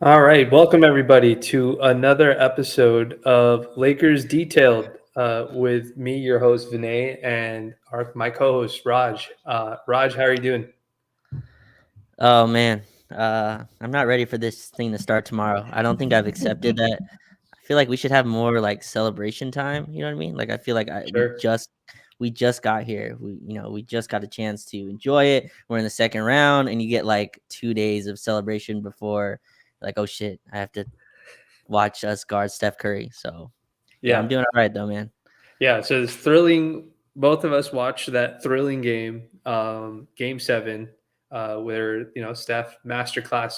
All right, welcome everybody to another episode of Lakers Detailed with me, your host Vinay, and my co-host Raj. Raj, how are you doing? Oh man, I'm not ready for this thing to start tomorrow. I don't think I've accepted that. I feel like we should have more like celebration time. You know what I mean? Like I feel like we Sure. just got here. We just got a chance to enjoy it. We're in the second round, and you get like 2 days of celebration before, like, oh shit, I have to watch us guard Steph Curry. So yeah, I'm Yeah, doing all right though, man. yeah. So it's thrilling. Both of us watched that thrilling game, Game Seven, where Steph masterclass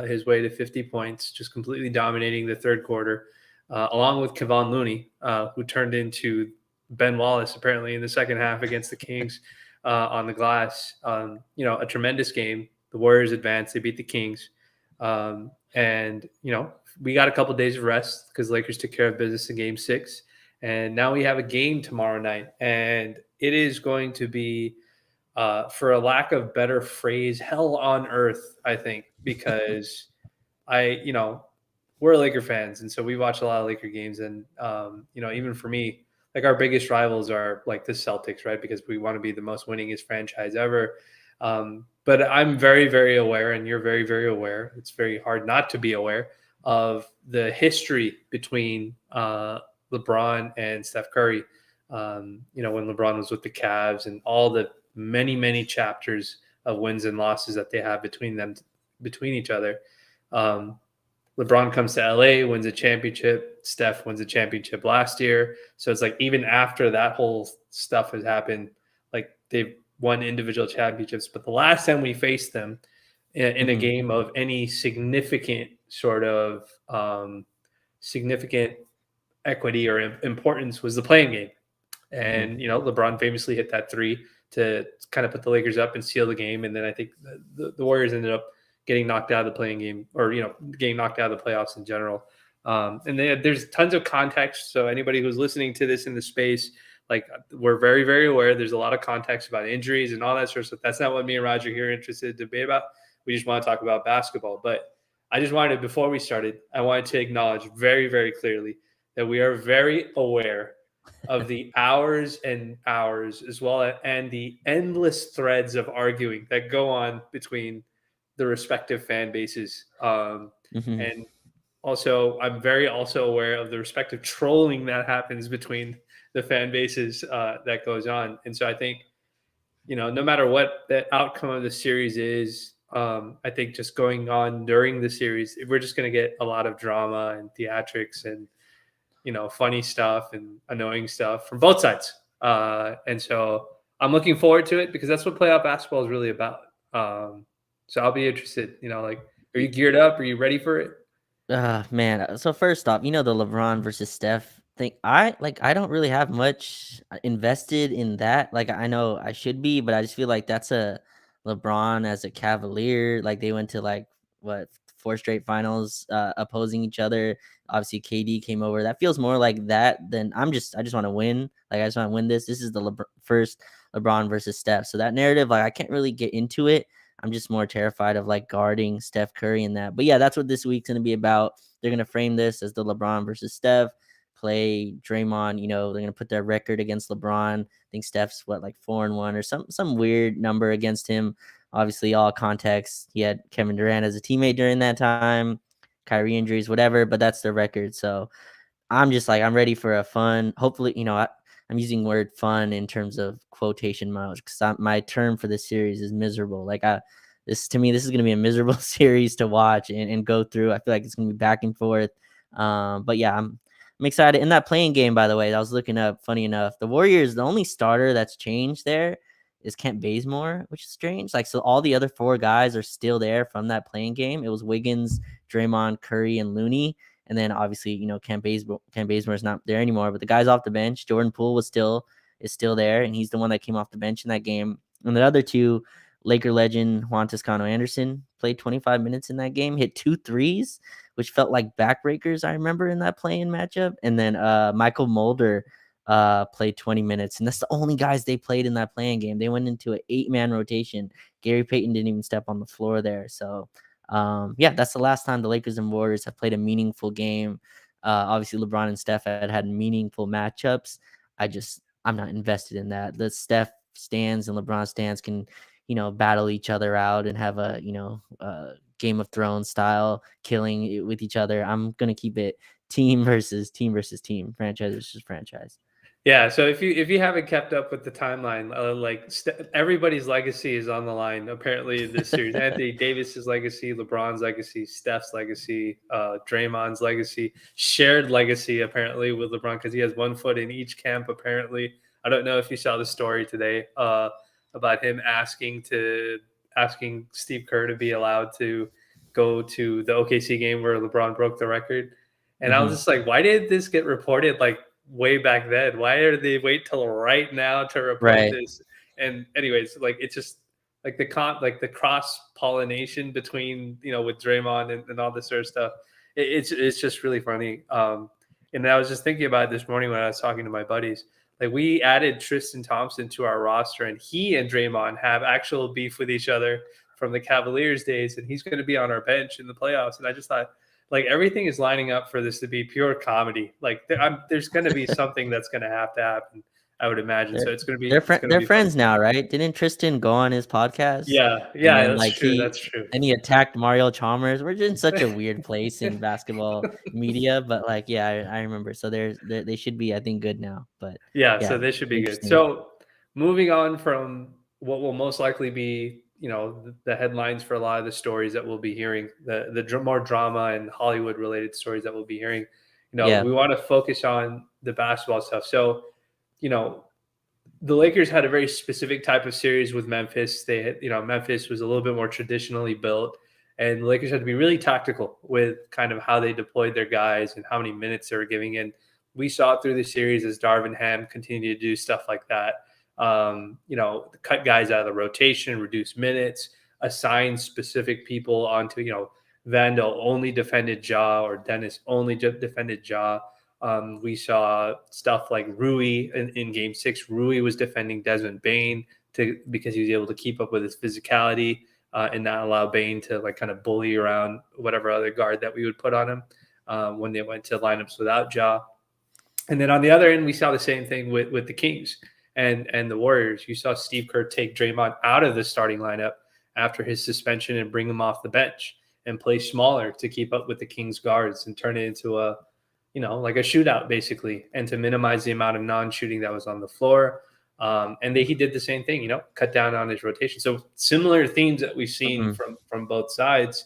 his way to 50 points, just completely dominating the third quarter, along with Kevon Looney, who turned into Ben Wallace apparently in the second half against the Kings on the glass. A tremendous game. The Warriors advanced; they beat the Kings, and we got a couple days of rest because Lakers took care of business in Game Six, and now we have a game tomorrow night, and it is going to be, for a lack of better phrase, hell on earth. I think because I, you know, we're Laker fans, and so we watch a lot of Laker games, and even for me, like our biggest rivals are like the Celtics, right? Because we want to be the most winningest franchise ever. But I'm very, very aware, and you're very, very aware. It's very hard not to be aware of the history between LeBron and Steph Curry. When LeBron was with the Cavs, and all the many, many chapters of wins and losses that they have between each other. Um, LeBron comes to LA, wins a championship. Steph wins a championship last year. So it's like even after that whole stuff has happened, like they've won individual championships. But the last time we faced them in a Hmm. game of any significant sort of significant equity or importance was the playing game. Hmm. And LeBron famously hit that three to kind of put the Lakers up and seal the game. And then I think the Warriors ended up getting knocked out of the playing game, or getting knocked out of the playoffs in general. There's tons of context. So anybody who's listening to this in the space, like we're very, very aware. There's a lot of context about injuries and all that sort of stuff. That's not what me and Roger here are interested to debate about. We just want to talk about basketball. But I just wanted, before we started, I wanted to acknowledge very, very clearly that we are very aware of the hours and hours, as well as and the endless threads of arguing that go on between the respective fan bases. Hmm. And also, I'm very also aware of the respective trolling that happens between the fan bases that goes on. And so I think, no matter what the outcome of the series is, I think just going on during the series, we're just going to get a lot of drama and theatrics and funny stuff and annoying stuff from both sides. And so I'm looking forward to it because that's what playoff basketball is really about. So I'll be interested. Like, are you geared up? Are you ready for it? Man. So first off, the LeBron versus Steph thing. I don't really have much invested in that. Like I know I should be, but I just feel like that's a LeBron as a Cavalier. Like they went to like what four straight finals opposing each other. Obviously KD came over. That feels more like that than I just want to win. Like I just want to win this. This is the first LeBron versus Steph. So that narrative, like I can't really get into it. I'm just more terrified of like guarding Steph Curry in that. But yeah, that's what this week's gonna be about. They're gonna frame this as the LeBron versus Steph. Clay, Draymond, they're gonna put their record against LeBron. I think Steph's what like 4-1 or some weird number against him. Obviously, all context. He had Kevin Durant as a teammate during that time, Kyrie injuries, whatever. But that's their record. So I'm just like I'm ready for a fun. Hopefully, I'm using word fun in terms of quotation marks because my term for this series is miserable. Like this to me, this is gonna be a miserable series to watch and go through. I feel like it's gonna be back and forth. But yeah, I'm excited. In that playing game, by the way, I was looking up. Funny enough, the Warriors, the only starter that's changed there is Kent Bazemore, which is strange. Like so, all the other four guys are still there from that playing game. It was Wiggins, Draymond, Curry, and Looney. And then obviously, Kent Bazemore is not there anymore. But the guys off the bench, Jordan Poole is still there, and he's the one that came off the bench in that game. And the other two, Laker legend Juan Toscano Anderson played 25 minutes in that game, hit two threes, which felt like backbreakers. I remember in that play-in matchup. And then Michael Mulder played 20 minutes, and that's the only guys they played in that playing game. They went into an 8-man rotation. Gary Payton didn't even step on the floor there, so Yeah, that's the last time the Lakers and Warriors have played a meaningful game. Obviously, LeBron and Steph had meaningful matchups. I'm not invested in that. The Steph stands and LeBron stands can, battle each other out and have a, Game of Thrones style killing with each other. I'm gonna keep it team versus team versus team, franchise versus franchise. Yeah, so if you haven't kept up with the timeline, everybody's legacy is on the line. Apparently, this series, Anthony Davis's legacy, LeBron's legacy, Steph's legacy, Draymond's legacy, shared legacy apparently with LeBron because he has one foot in each camp. Apparently, I don't know if you saw the story today about him asking Steve Kerr to be allowed to go to the OKC game where LeBron broke the record. And I was Mhm. just like, why did this get reported like way back then? Why did they wait till right now to report Right. this? And anyways, like it's just like the cross pollination between with Draymond and all this sort of stuff. It's just really funny. And I was just thinking about it this morning when I was talking to my buddies. Like we added Tristan Thompson to our roster, and he and Draymond have actual beef with each other from the Cavaliers days, and he's going to be on our bench in the playoffs. And I just thought, like everything is lining up for this to be pure comedy. Like there's going to be something that's going to happen, I would imagine. They're So it's going to be they're it's fri going to they're be funny. friends now, right? Didn't Tristan go on his podcast? Yeah, And yeah, then, that's like, true. That's true. he attacked Mario Chalmers. We're in such a weird place in basketball media, but, like, yeah, I remember. So they should be, I think, good now, but, Yeah, yeah, so this should be good. interesting. So moving on from what will most likely be, the headlines for a lot of the stories that we'll be hearing, more drama and Hollywood related stories that we'll be hearing. Yeah. We want to focus on the basketball stuff. So, you know, the Lakers had a very specific type of series with Memphis. They had, Memphis was a little bit more traditionally built, and the Lakers had to be really tactical with kind of how they deployed their guys and how many minutes they were giving in. We saw it through the series as Darvin Ham continued to do stuff like that. Cut guys out of the rotation, reduce minutes, assign specific people onto, Vandal only defended Ja or Dennis only defended Ja. We saw stuff like Rui in Game 6. Rui was defending Desmond Bain because he was able to keep up with his physicality and not allow Bain to like kind of bully around whatever other guard that we would put on him when they went to lineups without Ja. And then on the other end, we saw the same thing with the Kings and the Warriors. You saw Steve Kerr take Draymond out of the starting lineup after his suspension and bring him off the bench and play smaller to keep up with the Kings guards and turn it into like a shootout basically, and to minimize the amount of non-shooting that was on the floor. He did the same thing, cut down on his rotation. So similar themes that we've seen Mhm. from both sides.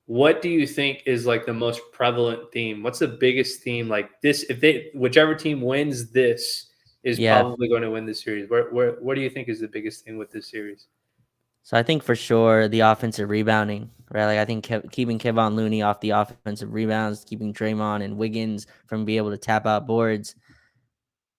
What do you think is like the most prevalent theme? What's the biggest theme? Like this, whichever team wins this is Yeah. probably going to win the series. What do you think is the biggest thing with this series? So I think for sure the offensive rebounding, right? Like I think keeping Kevon Looney off the offensive rebounds, keeping Draymond and Wiggins from being able to tap out boards.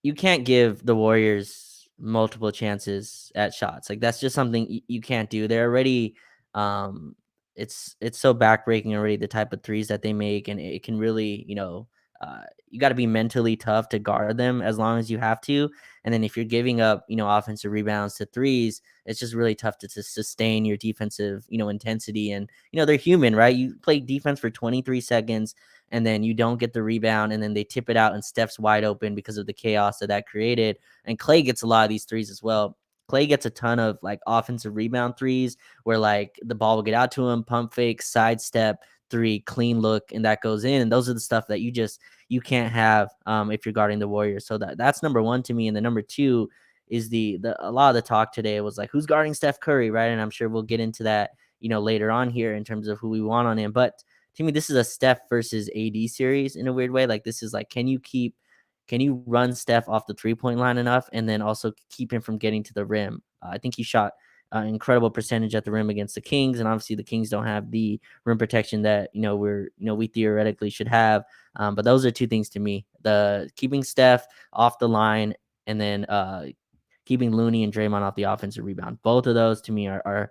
You can't give the Warriors multiple chances at shots. Like that's just something you can't do. They're already um it's so backbreaking already the type of threes that they make, and it can really, you got to be mentally tough to guard them as long as you have to. And then if you're giving up, offensive rebounds to threes, it's just really tough to sustain your defensive, intensity. And they're human, right? You play defense for 23 seconds and then you don't get the rebound, and then they tip it out and Steph's wide open because of the chaos that created. And Clay gets a lot of these threes as well. Clay gets a ton of like offensive rebound threes where like the ball will get out to him, pump fake, sidestep, three, clean look, and that goes in. And those are the stuff that you can't have if you're guarding the Warriors. So that's number one to me. And the number two is the a lot of the talk today was like, who's guarding Steph Curry, right? And I'm sure we'll get into that, later on here in terms of who we want on him. But to me, this is a Steph versus AD series in a weird way. Like this is like, can you run Steph off the 3-point line enough, and then also keep him from getting to the rim? I think he shot an incredible percentage at the rim against the Kings, and obviously the Kings don't have the rim protection that we theoretically should have. But those are two things to me: the keeping Steph off the line, and then keeping Looney and Draymond off the offensive rebound. Both of those to me are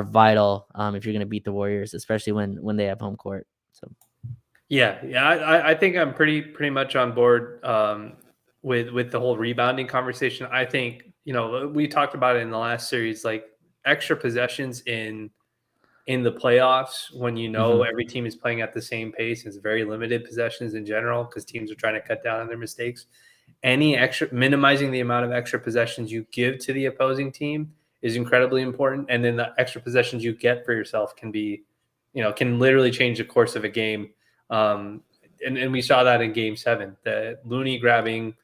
vital if you're going to beat the Warriors, especially when they have home court. So Yeah. I think I'm pretty much on board with the whole rebounding conversation. I think we talked about it in the last series, like extra possessions in in the playoffs when you know Mhm. every team is playing at the same pace. It's very limited possessions in general because teams are trying to cut down on their mistakes. Any extra minimizing the amount of extra possessions you give to the opposing team is incredibly important. And then the extra possessions you get for yourself can be, can literally change the course of a game. And we saw that in game 7, the Looney grabbing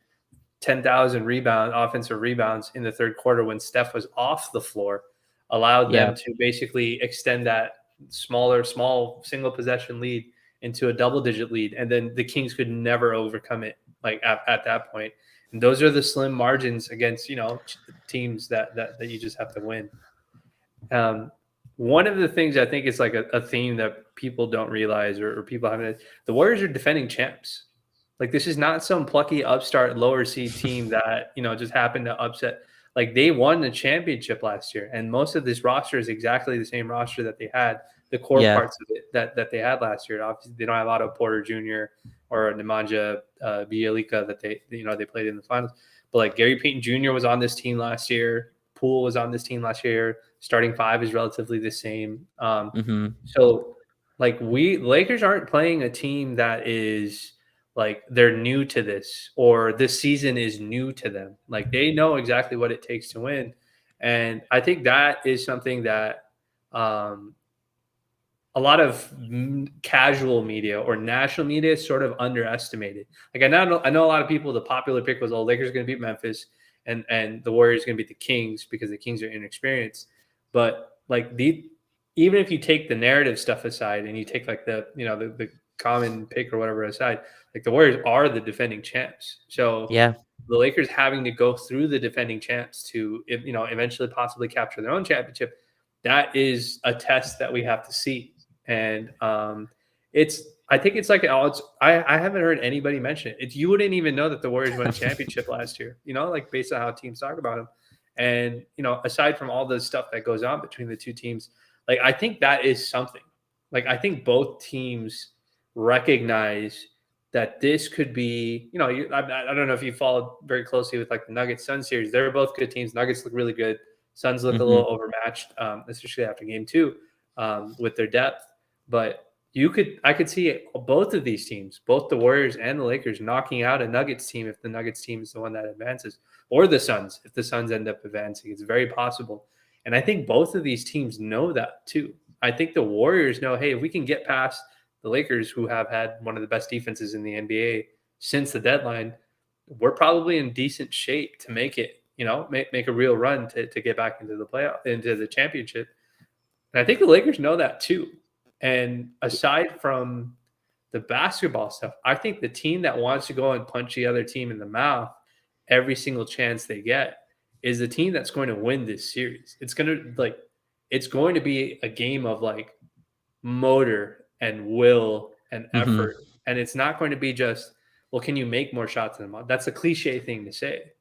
10,000 offensive rebounds in the third quarter when Steph was off the floor allowed Yeah. them to basically extend that small single possession lead into a double digit lead. And then the Kings could never overcome it like at that point. And those are the slim margins against, teams that you just have to win. One of the things I think is like a theme that people don't realize or people haven't, the Warriors are defending champs. Like this is not some plucky upstart lower seed team that, just happened to upset. Like they won the championship last year, and most of this roster is exactly the same roster that they had, the core Yeah. parts of it that they had last year. Obviously, they don't have Otto Porter Jr. or Nemanja Bjelica that they played in the finals. But like Gary Payton Jr. was on this team last year. Poole was on this team last year. Starting five is relatively the same. Mhm. So like Lakers aren't playing a team that is like they're new to this or this season is new to them. Like they know exactly what it takes to win. And I think that is something that a lot of casual media or national media sort of underestimated. Like I know a lot of people, the popular pick was, Lakers are going to beat Memphis and the Warriors are going to beat the Kings because the Kings are inexperienced. But like even if you take the narrative stuff aside and you take like the common pick or whatever aside, like the Warriors are the defending champs. So Yeah. the Lakers having to go through the defending champs to eventually possibly capture their own championship, that is a test that we have to see. And I think it's like I haven't heard anybody mention it. You wouldn't even know that the Warriors won a championship last year, like based on how teams talk about them. And aside from all the stuff that goes on between the two teams, like I think that is something. Like I think both teams recognize that this could be, I don't know if you followed very closely with like the Nuggets Suns series. They're both good teams. Nuggets look really good. Suns look a Mhm. little overmatched, especially after game 2, with their depth. But I could see both of these teams, both the Warriors and the Lakers, knocking out a Nuggets team if the Nuggets team is the one that advances, or the Suns if the Suns end up advancing. It's very possible, and I think both of these teams know that too. I think the Warriors know, hey, if we can get past the Lakers, who have had one of the best defenses in the NBA since the deadline, we're probably in decent shape to make it. Make a real run to get back into the playoff, into the championship. And I think the Lakers know that too. And aside from the basketball stuff, I think the team that wants to go and punch the other team in the mouth every single chance they get is the team that's going to win this series. It's going to be a game of like motor and will and Mhm. effort. And it's not going to be just, well, can you make more shots than them? That's a cliche thing to say,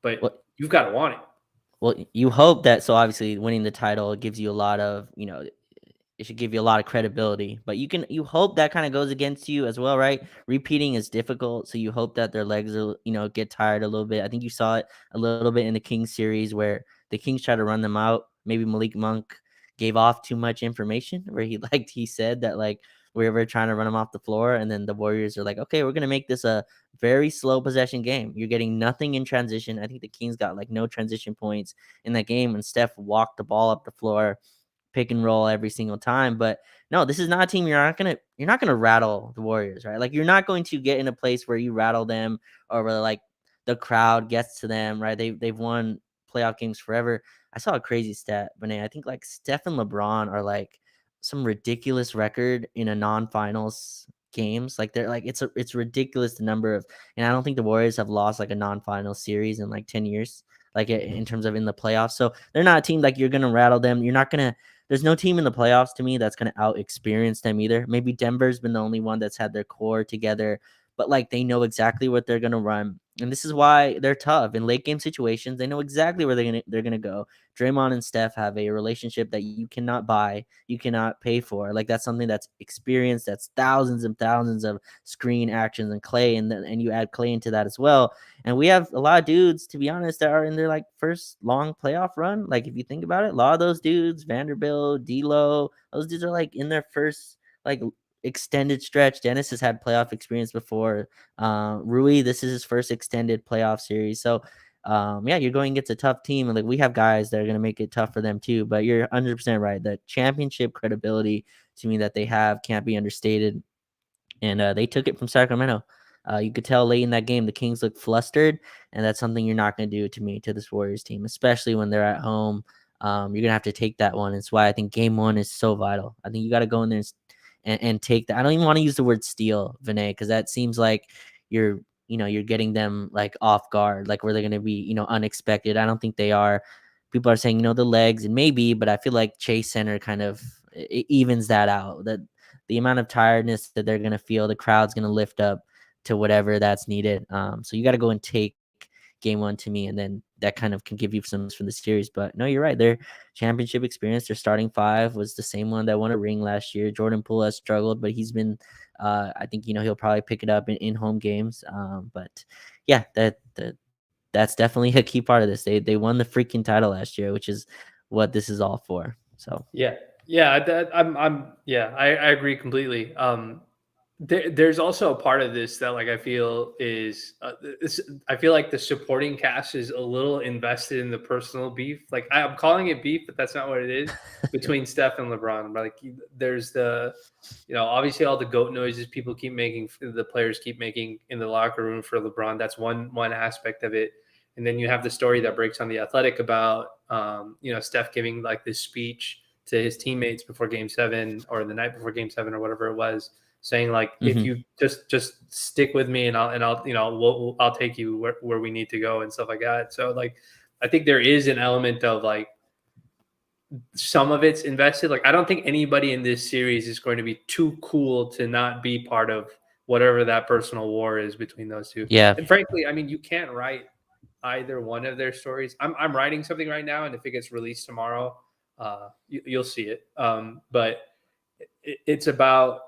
but Well, you've got to want it. you hope that, so obviously winning the title gives you a lot of, it should give you a lot of credibility, but you hope that kind of goes against you as well, right? Repeating is difficult, so you hope that their legs are, get tired a little bit. I think you saw it a little bit in the Kings series where the Kings tried to run them out. Maybe Malik Monk gave off too much information where he said that like we were trying to run him off the floor, and then the Warriors are like, okay, we're gonna make this a very slow possession game. You're getting nothing in transition. I think the Kings got like no transition points in that game, and Steph walked the ball up the floor, pick and roll every single time. But no, this is not a team you're not gonna rattle the Warriors, right? Like you're not going to get in a place where you rattle them or where like the crowd gets to them, right? They've won playoff games forever. I saw a crazy stat, but I think like Steph and LeBron are like some ridiculous record in a non-finals games. Like they're like it's ridiculous the number of, and I don't think the Warriors have lost like a non-final series in like 10 years, like in terms of in the playoffs. So they're not a team like you're gonna rattle them. You're not gonna There's no team in the playoffs to me that's going to out experience them either. Maybe Denver's been the only one that's had their core together, but like they know exactly what they're going to run. And this is why they're tough in late game situations. They know exactly where they're gonna go. Draymond and Steph have a relationship that you cannot buy, you cannot pay for. Like that's something that's experienced. That's thousands and thousands of screen actions and Clay, and you add Clay into that as well. And we have a lot of dudes, to be honest, that are in their like first long playoff run. Like if you think about it, a lot of those dudes, Vanderbilt, D'Lo, those dudes are like in their first like extended stretch. Dennis has had playoff experience before. Rui, this is his first extended playoff series. So, yeah, you're going against a tough team, and like we have guys that are going to make it tough for them too. But you're 100% right. The championship credibility to me that they have can't be understated, and they took it from Sacramento. You could tell late in that game the Kings looked flustered, and that's something you're not going to do to me, to this Warriors team, especially when they're at home. You're gonna have to take that one. It's why I think Game 1 is so vital. I think you got to go in there and take that. I don't even want to use the word steal, Vinay, because that seems like you're getting them like off guard, like where they're gonna be unexpected. I don't think they are. People are saying the legs and maybe, but I feel like Chase Center kind of it evens that out. That the amount of tiredness that they're gonna feel, the crowd's gonna lift up to whatever that's needed. So you got to go and take Game 1 to me, and then that kind of can give you some from the series. But no, you're right. Their championship experience, their starting five was the same one that won a ring last year. Jordan Poole has struggled, but he's been, I think he'll probably pick it up in home games. But yeah, that's definitely a key part of this. They won the freaking title last year, which is what this is all for. So I agree completely. There's also a part of this that like I feel is I feel like the supporting cast is a little invested in the personal beef. Like I'm calling it beef, but that's not what it is between Steph and LeBron. But like there's the obviously all the goat noises people keep making, the players keep making in the locker room for LeBron. That's one aspect of it. And then you have the story that breaks on The Athletic about Steph giving like this speech to his teammates before Game 7 or the night before Game 7 or whatever it was, saying like if you just stick with me and I'll take you where we need to go and stuff like that. So like I think there is an element of like some of it's invested. Like I don't think anybody in this series is going to be too cool to not be part of whatever that personal war is between those two. yeah, And frankly, I mean, you can't write either one of their stories. I'm writing something right now, and if it gets released tomorrow, you'll see it. But it's about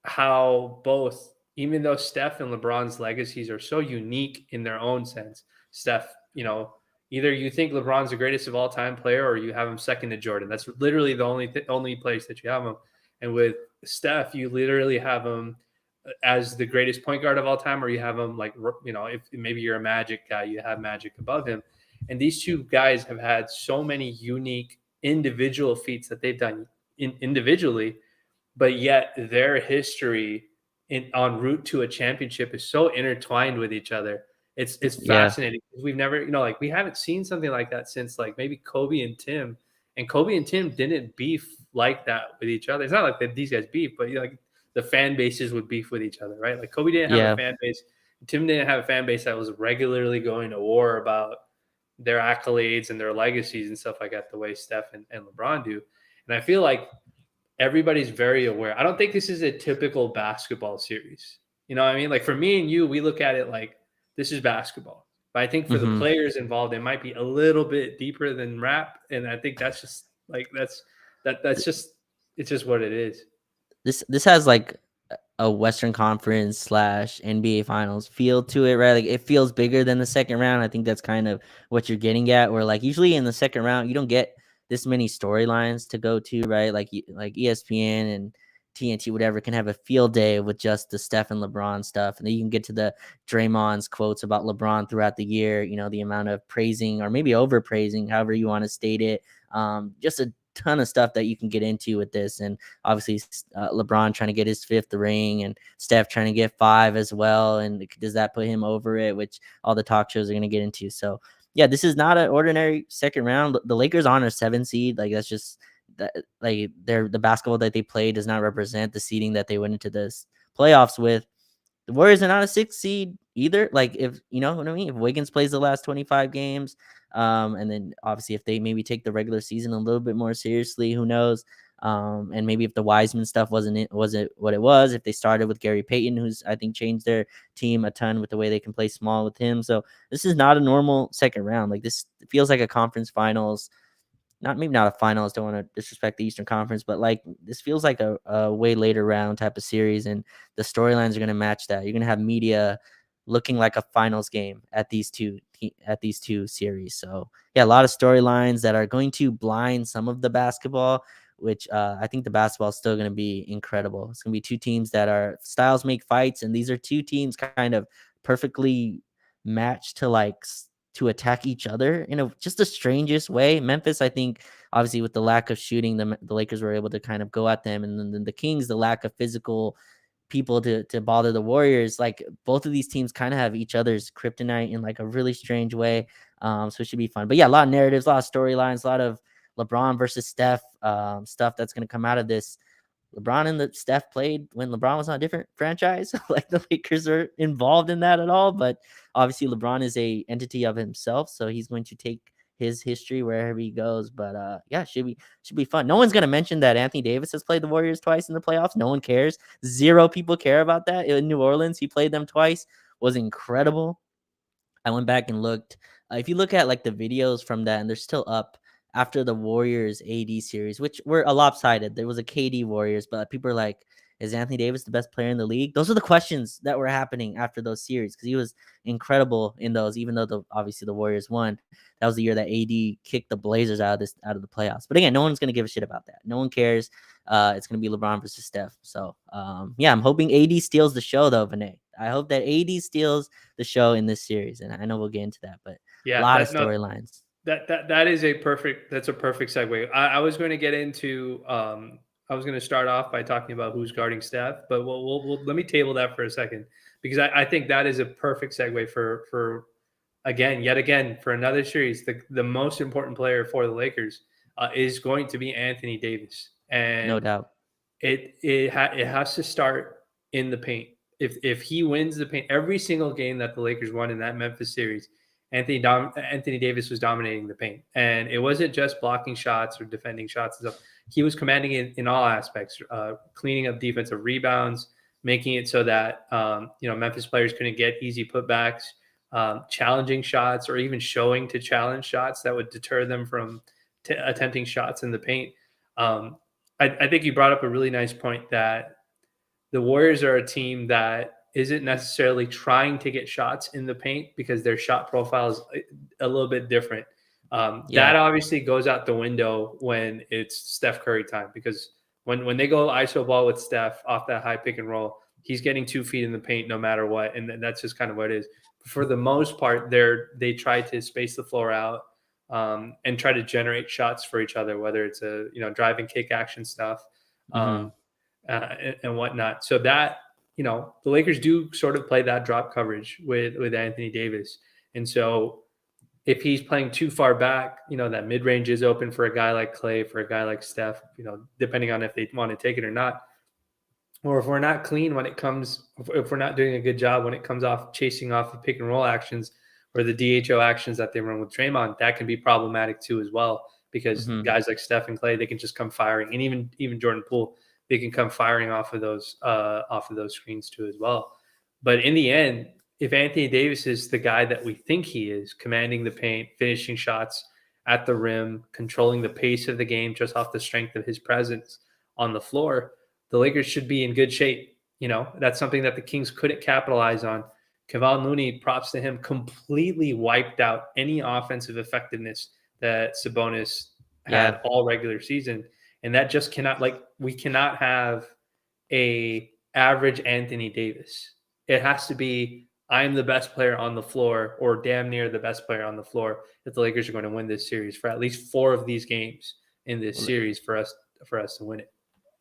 how both, even though Steph and LeBron's legacies are so unique in their own sense, Steph, either you think LeBron's the greatest of all time player or you have him second to Jordan. That's literally the only place that you have him. And with Steph, you literally have him as the greatest point guard of all time, or you have him like, if maybe you're a Magic guy, you have Magic above him. And these two guys have had so many unique individual feats that they've done individually, but yet their history en route to a championship is so intertwined with each other. It's yeah, fascinating. We've never, like we haven't seen something like that since like maybe Kobe and Tim. And Kobe and Tim didn't beef like that with each other. It's not like these guys beef, but like the fan bases would beef with each other, right? Like Kobe didn't have yeah. a fan base. Tim didn't have a fan base that was regularly going to war about their accolades and their legacies and stuff like that, the way Steph and LeBron do. And I feel like everybody's very aware. I don't think this is a typical basketball series. You know what I mean? Like for me and you, we look at it like this is basketball. But I think for the players involved, it might be a little bit deeper than rap. And I think that's just like that's just it's just what it is. This has like a Western Conference / NBA Finals feel to it, right? Like it feels bigger than the second round. I think that's kind of what you're getting at. Where like usually in the second round, you don't get this many storylines to go to, right? Like ESPN and TNT, whatever, can have a field day with just the Steph and LeBron stuff, and then you can get to the Draymond's quotes about LeBron throughout the year. The amount of praising or maybe overpraising, however you want to state it. Just a ton of stuff that you can get into with this, and obviously LeBron trying to get his fifth ring and Steph trying to get 5 as well, and does that put him over it, which all the talk shows are going to get into. So yeah, this is not an ordinary second round. The Lakers aren't a 7 seed. Like that's just that, like the basketball that they play does not represent the seeding that they went into this playoffs with. The Warriors are not a 6 seed either. Like if you know what I mean, if Wiggins plays the last 25 games, and then obviously if they maybe take the regular season a little bit more seriously, who knows? And maybe if the Wiseman stuff wasn't what it was, if they started with Gary Payton, who's I think changed their team a ton with the way they can play small with him. So this is not a normal second round. Like this feels like a conference finals, not maybe not a finals. Don't want to disrespect the Eastern Conference, but like this feels like a way later round type of series, and the storylines are going to match that. You're going to have media looking like a finals game at these two series. So yeah, a lot of storylines that are going to blind some of the basketball, which I think the basketball is still going to be incredible. It's going to be two teams that are styles make fights, and these are two teams kind of perfectly matched to to attack each other in a just the strangest way. Memphis, I think, obviously with the lack of shooting, the Lakers were able to kind of go at them, and then the Kings, the lack of physical people to bother the Warriors. Like both of these teams kind of have each other's kryptonite in like a really strange way. So it should be fun. But yeah, a lot of narratives, a lot of storylines, a lot of LeBron versus Steph stuff that's going to come out of this. LeBron and the Steph played when LeBron was on a different franchise. Like the Lakers are involved in that at all, but obviously LeBron is a entity of himself, so he's going to take his history wherever he goes. But yeah, should be fun. No one's gonna mention that Anthony Davis has played the Warriors twice in the playoffs. No one cares. Zero people care about that. In New Orleans, he played them twice. Was incredible. I went back and looked. If you look at like the videos from that, and they're still up after the Warriors AD series, which were a lopsided. There was a KD Warriors, but people are like, is Anthony Davis the best player in the league? Those are the questions that were happening after those series because he was incredible in those. Even though obviously the Warriors won, that was the year that AD kicked the Blazers out of the playoffs. But again, no one's gonna give a shit about that. No one cares. It's gonna be LeBron versus Steph. So yeah, I'm hoping AD steals the show though, Vinay. I hope that AD steals the show in this series, and I know we'll get into that, but a Yeah, lot of that no, storylines. that is that's a perfect segue. I was going to get into I was going to start off by talking about who's guarding Steph, but we'll let me table that for a second because I think that is a perfect segue for yet again for another series. The most important player for the Lakers is going to be Anthony Davis, No and doubt. it has to start in the paint. If he wins the paint, every single game that the Lakers won in that Memphis series, Anthony Davis was dominating the paint, and it wasn't just blocking shots or defending shots and stuff. He was commanding it in all aspects, cleaning up defensive rebounds, making it so that Memphis players couldn't get easy putbacks, challenging shots, or even showing to challenge shots that would deter them from attempting shots in the paint. Um, I think you brought up a really nice point that the Warriors are a team that isn't necessarily trying to get shots in the paint because their shot profile is a little bit different. Yeah. That obviously goes out the window when it's Steph Curry time because when they go ISO ball with Steph off that high pick and roll, he's getting 2 feet in the paint no matter what, and that's just kind of what it is. For the most part, they try to space the floor out and try to generate shots for each other, whether it's a drive and kick action stuff. Mm-hmm. Um, and whatnot. So that the Lakers do sort of play that drop coverage with Anthony Davis, and so if he's playing too far back, that mid range is open for a guy like Clay, for a guy like Steph, depending on if they want to take it or not. Or if we're not clean when it comes, if we're not doing a good job when it comes off chasing off the pick and roll actions or the DHO actions that they run with Draymond, that can be problematic too as well. Because Mm-hmm. guys like Steph and Clay, they can just come firing, and even Jordan Poole, they can come firing off of those screens too as well. But in the end, if Anthony Davis is the guy that we think he is, commanding the paint, finishing shots at the rim, controlling the pace of the game just off the strength of his presence on the floor, the Lakers should be in good shape. That's something that the Kings couldn't capitalize on. Kevon Looney, props to him, completely wiped out any offensive effectiveness that Sabonis Yeah. had all regular season. And that just cannot, we cannot have a average Anthony Davis. It has to be, I'm the best player on the floor or damn near the best player on the floor if the Lakers are going to win this series for at least 4 of these games in this Well, series for us to win it.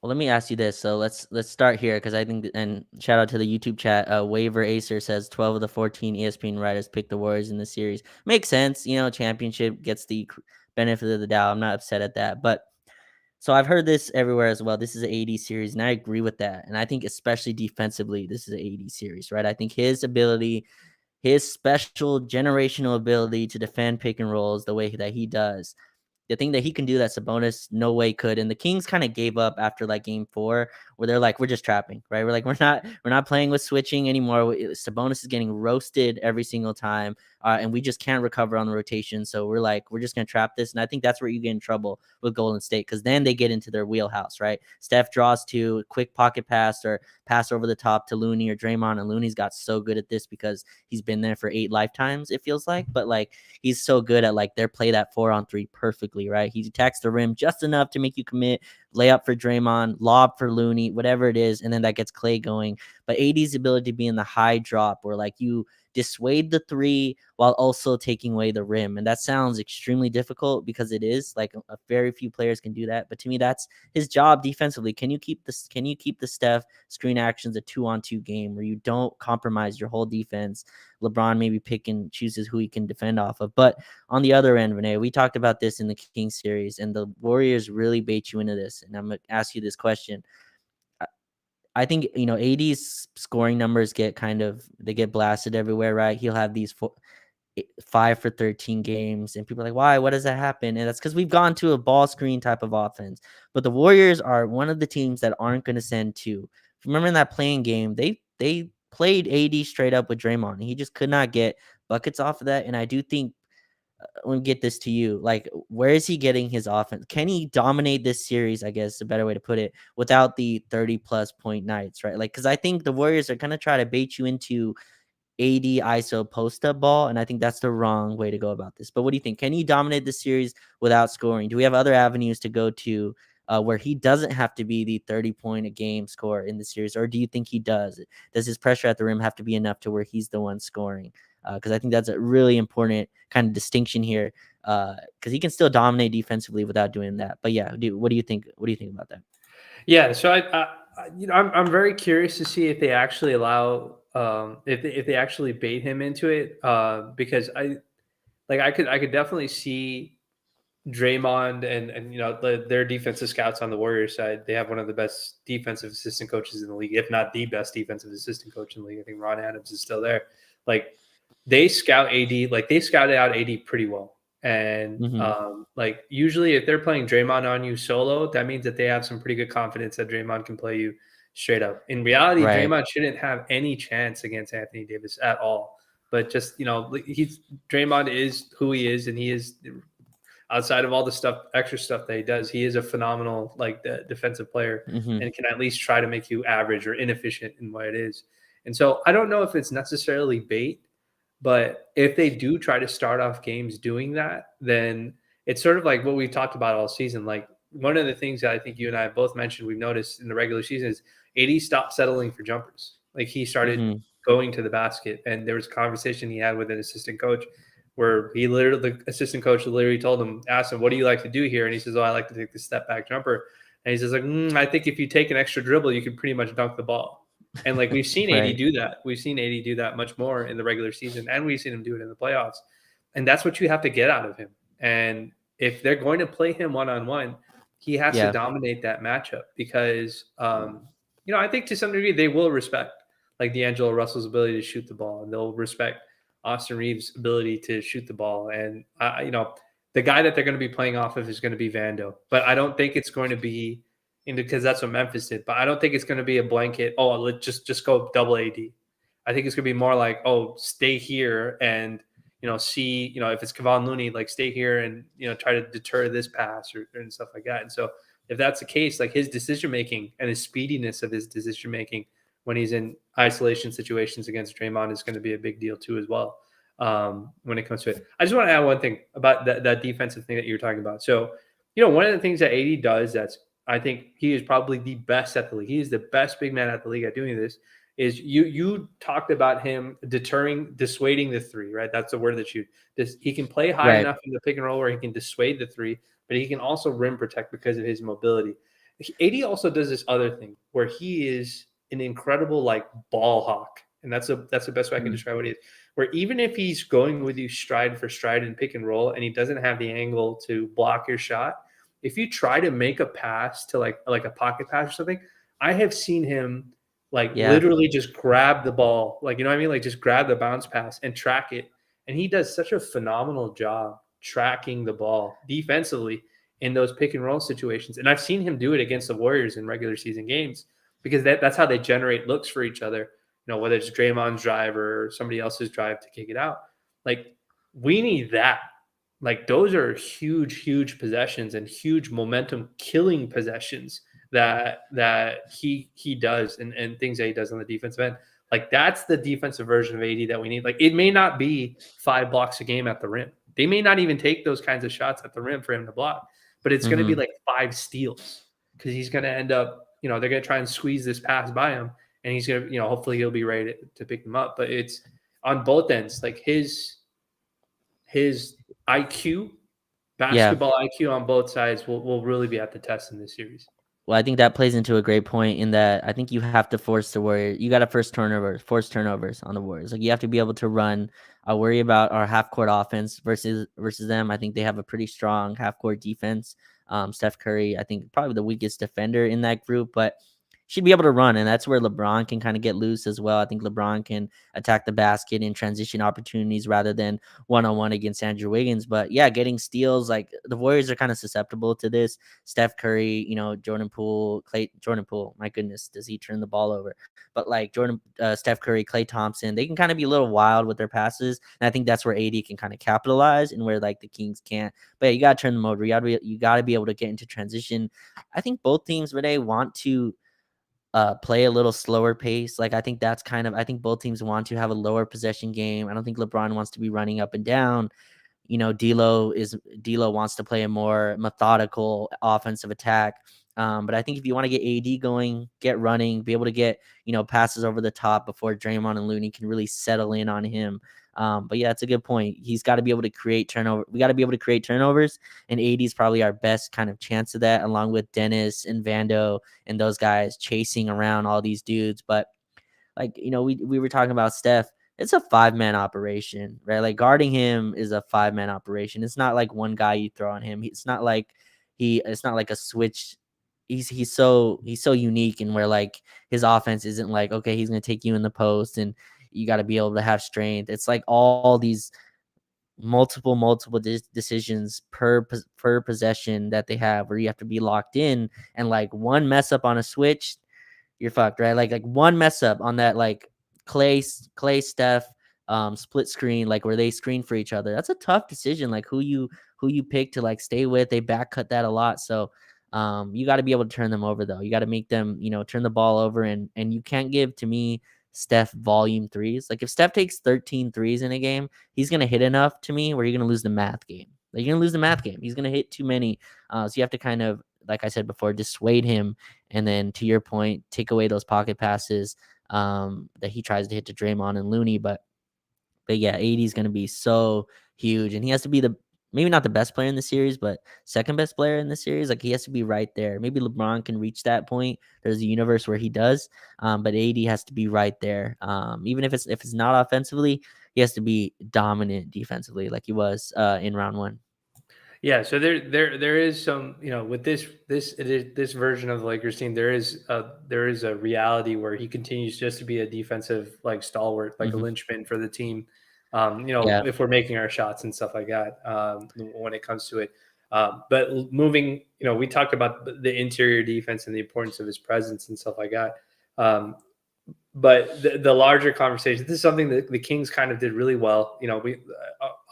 let me ask you this. So let's start here because I think and shout out to the YouTube chat. Waiver Acer says 12 of the 14 ESPN writers picked the Warriors in the series. Makes sense. Championship gets the benefit of the doubt. I'm not upset at that. But so I've heard this everywhere as well. This is an AD series, and I agree with that. And I think especially defensively, this is an AD series, right? I think his ability, his special generational ability to defend pick and rolls the way that he does the thing that he can do that Sabonis no way could. And the Kings kind of gave up after like game 4, where they're like, we're just trapping, right? We're like, we're not playing with switching anymore. Sabonis is getting roasted every single time, and we just can't recover on the rotation. So we're like, we're just gonna trap this. And I think that's where you get in trouble with Golden State, because then they get into their wheelhouse, right? Steph draws to quick pocket pass or pass over the top to Looney or Draymond, and Looney's got so good at this because he's been there for 8 lifetimes, it feels like. But like, he's so good at like their play that 4-on-3 perfectly, right? He attacks the rim just enough to make you commit, layup for Draymond, lob for Looney, whatever it is, and then that gets Clay going. But AD's ability to be in the high drop, where like you dissuade the 3 while also taking away the rim, and that sounds extremely difficult because it is like a very few players can do that. But to me, that's his job defensively. Can you keep this? Can you keep the Steph screen actions a 2-on-2 game where you don't compromise your whole defense? LeBron maybe pick and chooses who he can defend off of. But on the other end, Renee, we talked about this in the Kings series, and the Warriors really bait you into this. And I'm going to ask you this question. I think, AD's scoring numbers they get blasted everywhere, right? He'll have these 5 for 13 games, and people are like, why? What does that happen? And that's because we've gone to a ball screen type of offense. But the Warriors are one of the teams that aren't going to send 2. Remember in that playing game, they played AD straight up with Draymond, and he just could not get buckets off of that. And I do think, let me get this to you. Like, where is he getting his offense? Can he dominate this series? I guess a better way to put it, without the 30+ point nights, right? Like, because I think the Warriors are going to try to bait you into AD ISO post up ball, and I think that's the wrong way to go about this. But what do you think? Can he dominate this series without scoring? Do we have other avenues to go to where he doesn't have to be the 30-point a game scorer in the series, or do you think he does? Does his pressure at the rim have to be enough to where he's the one scoring? Because I think that's a really important kind of distinction here. Because he can still dominate defensively without doing that. But yeah, what do you think? What do you think about that? Yeah, so I'm very curious to see if they actually allow if they actually bait him into it, because I could definitely see Draymond and their defensive scouts on the Warriors side. They have one of the best defensive assistant coaches in the league, if not the best defensive assistant coach in the league. I think Ron Adams is still there. Like, they scout AD, like they scouted out AD pretty well. And Mm-hmm. like, usually if they're playing Draymond on you solo, that means that they have some pretty good confidence that Draymond can play you straight up. In reality, Right. Draymond shouldn't have any chance against Anthony Davis at all. But just, Draymond is who he is, and he is, outside of all the extra stuff that he does, he is a phenomenal defensive player, Mm-hmm. and can at least try to make you average or inefficient in what it is. And so I don't know if it's necessarily bait, but if they do try to start off games doing that, then it's sort of like what we talked about all season. Like, one of the things that I think you and I both mentioned we've noticed in the regular season is AD stopped settling for jumpers. Like, he started Mm-hmm. going to the basket, and there was a conversation he had with an assistant coach where the assistant coach literally asked him, "What do you like to do here?" And he says, "Oh, I like to take the step back jumper." And he says, like, I think if you take an extra dribble, you can pretty much dunk the ball. And like, we've seen AD Right. do that. We've seen AD do that much more in the regular season, and we've seen him do it in the playoffs. And that's what you have to get out of him. And if they're going to play him one-on-one, he has to Yeah. dominate that matchup, because I think to some degree they will respect like D'Angelo Russell's ability to shoot the ball, and they'll respect Austin Reeves' ability to shoot the ball. And the guy that they're going to be playing off of is going to be Vando, but I don't think it's going to be, because that's what Memphis did. But I don't think it's going to be a blanket, "Oh, let's just go double AD." I think it's going to be more like, "Oh, stay here and see, if it's Kevon Looney, like, stay here and try to deter this pass," and stuff like that. And so if that's the case, like, his decision making and his speediness of his decision making when he's in isolation situations against Draymond is going to be a big deal too as well, when it comes to it. I just want to add one thing about that defensive thing that you're talking about. So, one of the things that AD does, I think he is probably the best at the league. He is the best big man at the league at doing this. Is you talked about him dissuading the 3, right? That's the word that he can play high Right. enough in the pick and roll where he can dissuade the 3, but he can also rim protect because of his mobility. AD also does this other thing where he is an incredible like ball hawk, and that's the best way I can Mm. describe what he is. Where even if he's going with you stride for stride in pick and roll, and he doesn't have the angle to block your shot, if you try to make a pass to like a pocket pass or something, I have seen him like Yeah. literally just grab the ball, like, you know what I mean, like just grab the bounce pass and track it, and he does such a phenomenal job tracking the ball defensively in those pick and roll situations. And I've seen him do it against the Warriors in regular season games because that's how they generate looks for each other. Whether it's Draymond's drive or somebody else's drive to kick it out. Like, we need that. Like, those are huge, huge possessions and huge momentum killing possessions that he does and things that he does on the defensive end. Like, that's the defensive version of AD that we need. Like, it may not be 5 blocks a game at the rim. They may not even take those kinds of shots at the rim for him to block, but it's going to be like 5 steals because he's going to end up, they're going to try and squeeze this pass by him, and he's going to, hopefully he'll be ready to pick them up. But it's on both ends, like his IQ, basketball IQ on both sides will really be at the test in this series. Well, I think that plays into a great point in that I think you have to force the Warriors. You got to force turnovers on the Warriors. Like, you have to be able to run. I worry about our half court offense versus them. I think they have a pretty strong half court defense. Steph Curry, I think probably the weakest defender in that group, but should be able to run, and that's where LeBron can kind of get loose as well. I think LeBron can attack the basket in transition opportunities rather than one-on-one against Andrew Wiggins. But yeah, getting steals, like the Warriors are kind of susceptible to this. Steph Curry, Jordan Poole, my goodness, does he turn the ball over? But like Steph Curry, Klay Thompson, they can kind of be a little wild with their passes, and I think that's where AD can kind of capitalize and where like the Kings can't. But yeah, you got to turn them over. You got to be able to get into transition. I think both teams today want to play a little slower pace. Like, I think both teams want to have a lower possession game. I don't think LeBron wants to be running up and down. D'Lo wants to play a more methodical offensive attack. But I think if you want to get AD going, get running, be able to get, passes over the top before Draymond and Looney can really settle in on him. But yeah, it's a good point. He's got to be able to create turnover. We got to be able to create turnovers, and AD is probably our best kind of chance of that, along with Dennis and Vando and those guys chasing around all these dudes. But like, we were talking about Steph. It's a 5-man operation, right? Like, guarding him is a 5-man operation. It's not like one guy you throw on him. It's not like a switch. He's so unique, and where like his offense isn't like, okay, he's going to take you in the post and you got to be able to have strength. It's like all these multiple decisions per possession that they have, where you have to be locked in, and like one mess up on a switch, you're fucked, right? Like one mess up on that, like Klay Steph split screen, like where they screen for each other. That's a tough decision. Like who you pick to like stay with. They back cut that a lot. So you got to be able to turn them over though. You got to make them, turn the ball over, and you can't give, to me, Steph volume threes. Like, if Steph takes 13 threes in a game, he's going to hit enough, to me, where you're going to lose the math game. Like, you're going to lose the math game. He's going to hit too many. So you have to kind of, like I said before, dissuade him. And then, to your point, take away those pocket passes that he tries to hit to Draymond and Looney. But yeah, AD is going to be so huge, and he has to be maybe not the best player in the series, but second best player in the series. Like, he has to be right there. Maybe LeBron can reach that point. There's a universe where he does, but AD has to be right there. Even if it's not offensively, he has to be dominant defensively, like he was in round one. Yeah, so there is some, with this version of the Lakers team, there is a reality where he continues just to be a defensive like stalwart, like a linchpin for the team. If we're making our shots and stuff like that, when it comes to it. But moving, we talked about the interior defense and the importance of his presence and stuff like that. But the larger conversation, this is something that the Kings kind of did really well.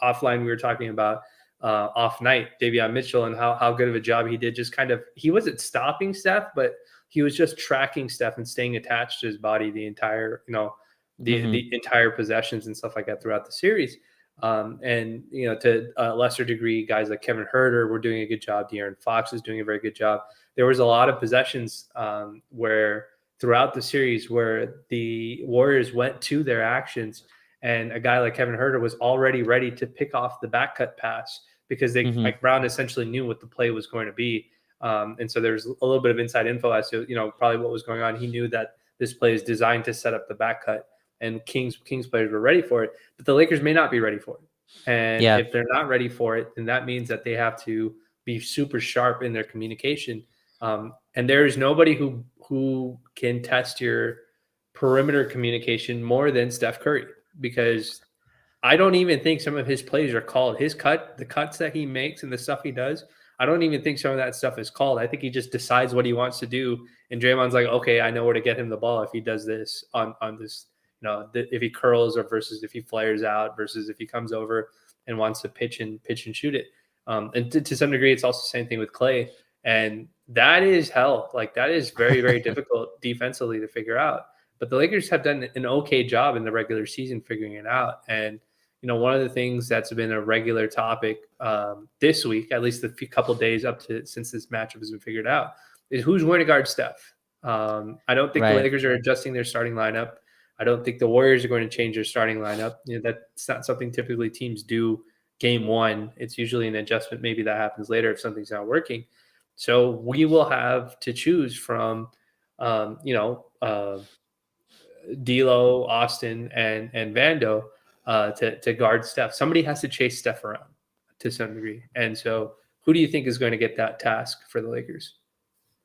Offline, we were talking about off night, Davion Mitchell, and how good of a job he did. Just kind of, he wasn't stopping Steph, but he was just tracking Steph and staying attached to his body the entire, the entire possessions and stuff like that throughout the series. And to a lesser degree, guys like Kevin Huerter were doing a good job. De'Aaron Fox is doing a very good job. There was a lot of possessions where throughout the series where the Warriors went to their actions, and a guy like Kevin Huerter was already ready to pick off the back cut pass because Mike Brown essentially knew what the play was going to be. And so there's a little bit of inside info as to, probably what was going on. He knew that this play is designed to set up the back cut, and Kings players were ready for it, but the Lakers may not be ready for it. And if they're not ready for it, then that means that they have to be super sharp in their communication. And there is nobody who can test your perimeter communication more than Steph Curry, because I don't even think some of his plays are called. The cuts that he makes and the stuff he does, I don't even think some of that stuff is called. I think he just decides what he wants to do, and Draymond's like, okay, I know where to get him the ball if he does this on this, if he curls or versus if he flares out versus if he comes over and wants to pitch and shoot it. And to some degree, it's also the same thing with Clay, and that is hell. Like that is very very difficult defensively to figure out. But the Lakers have done an okay job in the regular season figuring it out, and one of the things that's been a regular topic this week, at least the couple days up to since this matchup has been figured out, is who's going to guard Steph. I don't think the Right. Lakers are adjusting their starting lineup. I don't think the Warriors are going to change their starting lineup. That's not something typically teams do game one. It's usually an adjustment. Maybe that happens later if something's not working. So we will have to choose from, D'Lo, Austin, and Vando to guard Steph. Somebody has to chase Steph around to some degree. And so, who do you think is going to get that task for the Lakers?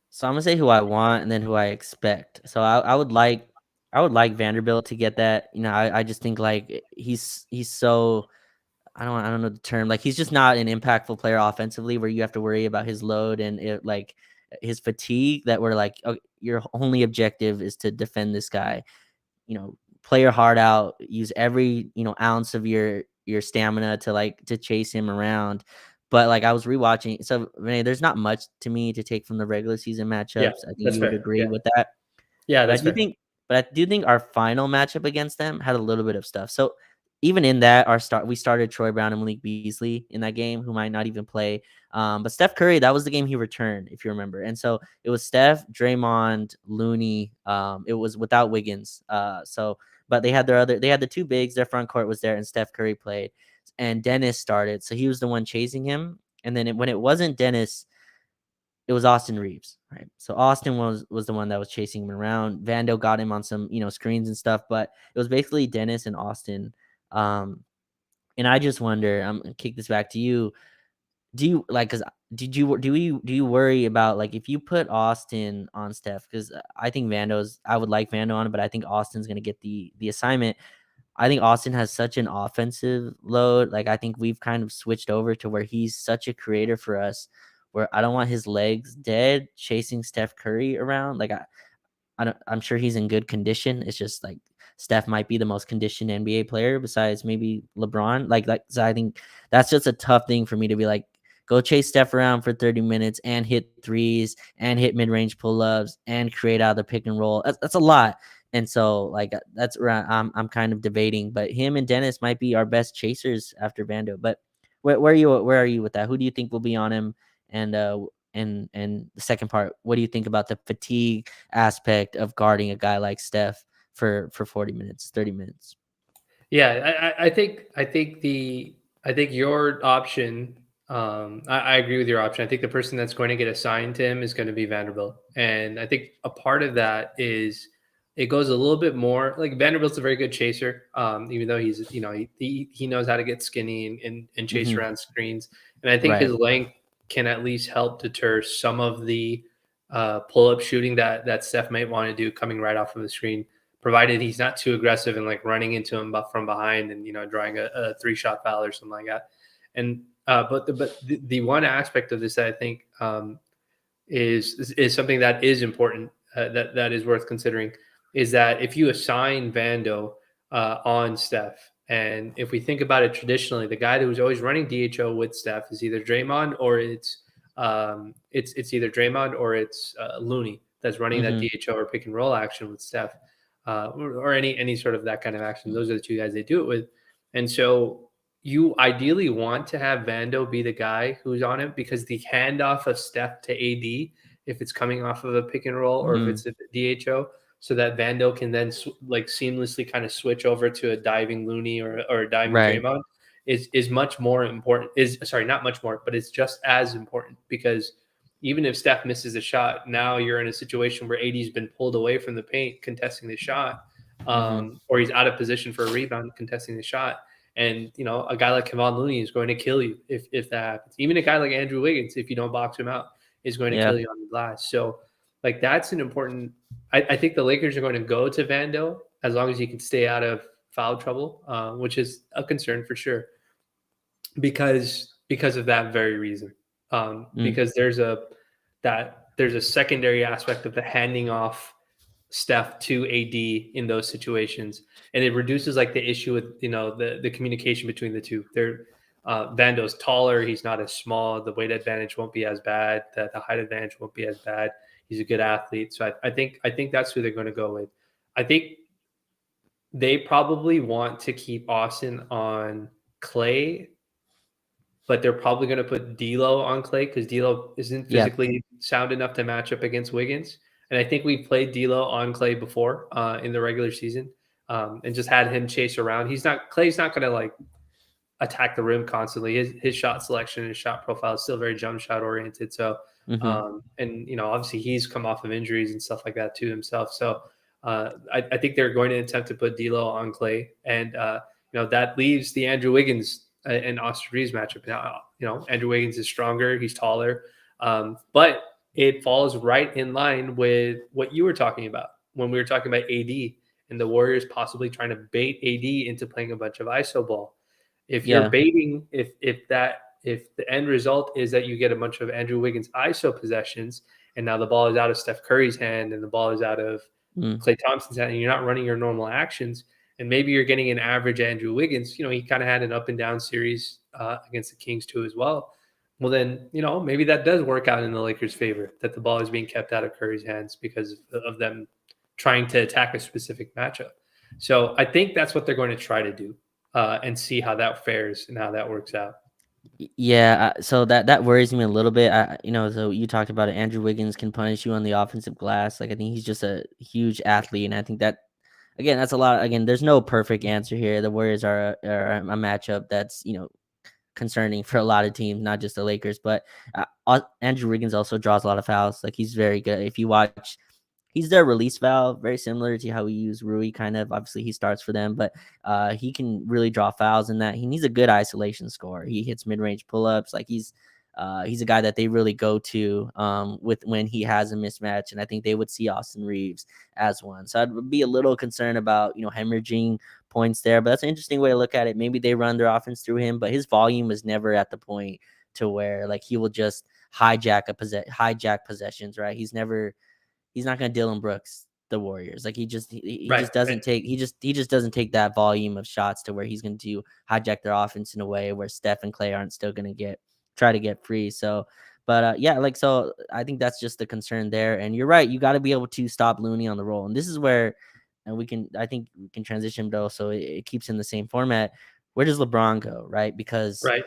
So I'm gonna say who I want and then who I expect. So I would like Vanderbilt to get that. I just think like he's so I don't know the term. Like he's just not an impactful player offensively where you have to worry about his load and like his fatigue that we're like, oh, your only objective is to defend this guy. Play your heart out, use every, ounce of your stamina to chase him around. But like I was rewatching, so Renee, there's not much to me to take from the regular season Yeah, matchups. I think that's you would fair. agree Yeah, with that. yeah, But I that's do fair. think, but I do think our final matchup against them had a little bit of stuff. So even in that, we started Troy Brown and Malik Beasley in that game, who might not even play. But Steph Curry, that was the game he returned, if you remember. And so it was Steph, Draymond, Looney. It was without Wiggins. But they had the two bigs. Their front court was there, and Steph Curry played, and Dennis started. So he was the one chasing him. And then when it wasn't Dennis, it was Austin Reeves, right? So Austin was the one that was chasing him around. Vando got him on some screens and stuff, but it was basically Dennis and Austin. And I just wonder, I'm gonna kick this back to you. Do you like? Cause do you worry about like if you put Austin on Steph? Because I would like Vando on it, but I think Austin's gonna get the assignment. I think Austin has such an offensive load. Like I think we've kind of switched over to where he's such a creator for us. Where I don't want his legs dead chasing Steph Curry around. Like I'm sure he's in good condition. It's just like Steph might be the most conditioned NBA player besides maybe LeBron. So I think that's just a tough thing for me to be like, go chase Steph around for 30 minutes and hit threes and hit mid-range pull-ups and create out of the pick and roll. That's a lot. And so like that's where I'm kind of debating. But him and Dennis might be our best chasers after Vando. But where are you with that? Who do you think will be on him? And and the second part, what do you think about the fatigue aspect of guarding a guy like Steph for 40 minutes, 30 minutes? Yeah, I think your option. I agree with your option. I think the person that's going to get assigned to him is going to be Vanderbilt, and I think a part of that is it goes a little bit more like Vanderbilt's a very good chaser. Even though he's he knows how to get skinny and chase Hmm. around screens, and I think his Right. length can at least help deter some of the pull up shooting that Steph might want to do coming right off of the screen, provided he's not too aggressive and like running into him from behind and drawing a 3-shot foul or something like that. And but the one aspect of this that I think is something that is important, that is worth considering, is that if you assign Vando on Steph, and if we think about it traditionally, the guy who's always running DHO with Steph is either Draymond or it's either Draymond or it's Looney that's running that Hmm. DHO or pick and roll action with Steph, or any sort of that kind of action. Those are the two guys they do it with, and so you ideally want to have Vando be the guy who's on it because the handoff of Steph to AD, if it's coming off of a pick and roll or if Hmm. it's a DHO, so that Vando can then like seamlessly kind of switch over to a diving Looney or a diving Right. Draymond is much more important. Is sorry, not much more, but it's just as important because even if Steph misses a shot, now you're in a situation where AD's been pulled away from the paint contesting the shot, Hmm. or he's out of position for a rebound contesting the shot. And a guy like Kevon Looney is going to kill you if that happens. Even a guy like Andrew Wiggins, if you don't box him out, is going to Yeah. kill you on the glass. So, that's an important. I think the Lakers are going to go to Vando as long as he can stay out of foul trouble, which is a concern for sure because of that very reason. Mm, Because there's a secondary aspect of the handing off Steph to AD in those situations, and it reduces like the issue with the communication between the two. Vando's taller, he's not as small. The weight advantage won't be as bad. The height advantage won't be as bad. He's a good athlete, so I think that's who they're going to go with. I think they probably want to keep Austin on Clay, but they're probably going to put D'Lo on Clay because D'Lo isn't yeah. physically sound enough to match up against Wiggins. And I think we played D'Lo on Clay before in the regular season, and just had him chase around. Clay's not going to like attack the rim constantly. His shot selection, his shot profile is still very jump shot oriented. So, Hmm. and obviously he's come off of injuries and stuff like that too himself. So, I think they're going to attempt to put D'Lo on Clay, and that leaves the Andrew Wiggins and Austin Reeves matchup. Now, Andrew Wiggins is stronger, he's taller, but it falls right in line with what you were talking about when we were talking about AD and the Warriors possibly trying to bait AD into playing a bunch of ISO ball. If you're Yeah. baiting, if the end result is that you get a bunch of Andrew Wiggins ISO possessions, and now the ball is out of Steph Curry's hand and the ball is out of Mm, Klay Thompson's hand, and you're not running your normal actions, and maybe you're getting an average Andrew Wiggins. He kind of had an up and down series against the Kings too as well. Well, then maybe that does work out in the Lakers' favor that the ball is being kept out of Curry's hands because of them trying to attack a specific matchup. So I think that's what they're going to try to do, and see how that fares and how that works out. yeah. So that worries me a little bit. So you talked about it. Andrew Wiggins can punish you on the offensive glass. Like I think he's just a huge athlete, and I think that again, that's a lot. Again, there's no perfect answer here. The Warriors are a matchup that's concerning for a lot of teams, not just the Lakers. But Andrew Wiggins also draws a lot of fouls. Like he's very good. If you watch, he's their release valve, very similar to how we use Rui. Kind of, obviously he starts for them, but he can really draw fouls in that. He needs a good isolation score. He hits mid range pull ups. Like he's a guy that they really go to with when he has a mismatch, and I think they would see Austin Reeves as one. So I'd be a little concerned about hemorrhaging points there, but that's an interesting way to look at it. Maybe they run their offense through him, but his volume is never at the point to where like he will just hijack possessions, right? He's not going to Dylan Brooks the Warriors. Like he Right. just doesn't take he just doesn't take that volume of shots to where he's going to hijack their offense in a way where Steph and Clay aren't still going to try to get free. So, but yeah, like so I think that's just the concern there. And you're right, you got to be able to stop Looney on the roll, and this is where and I think we can transition though, so it keeps in the same format. Where does LeBron go, right? Because Right.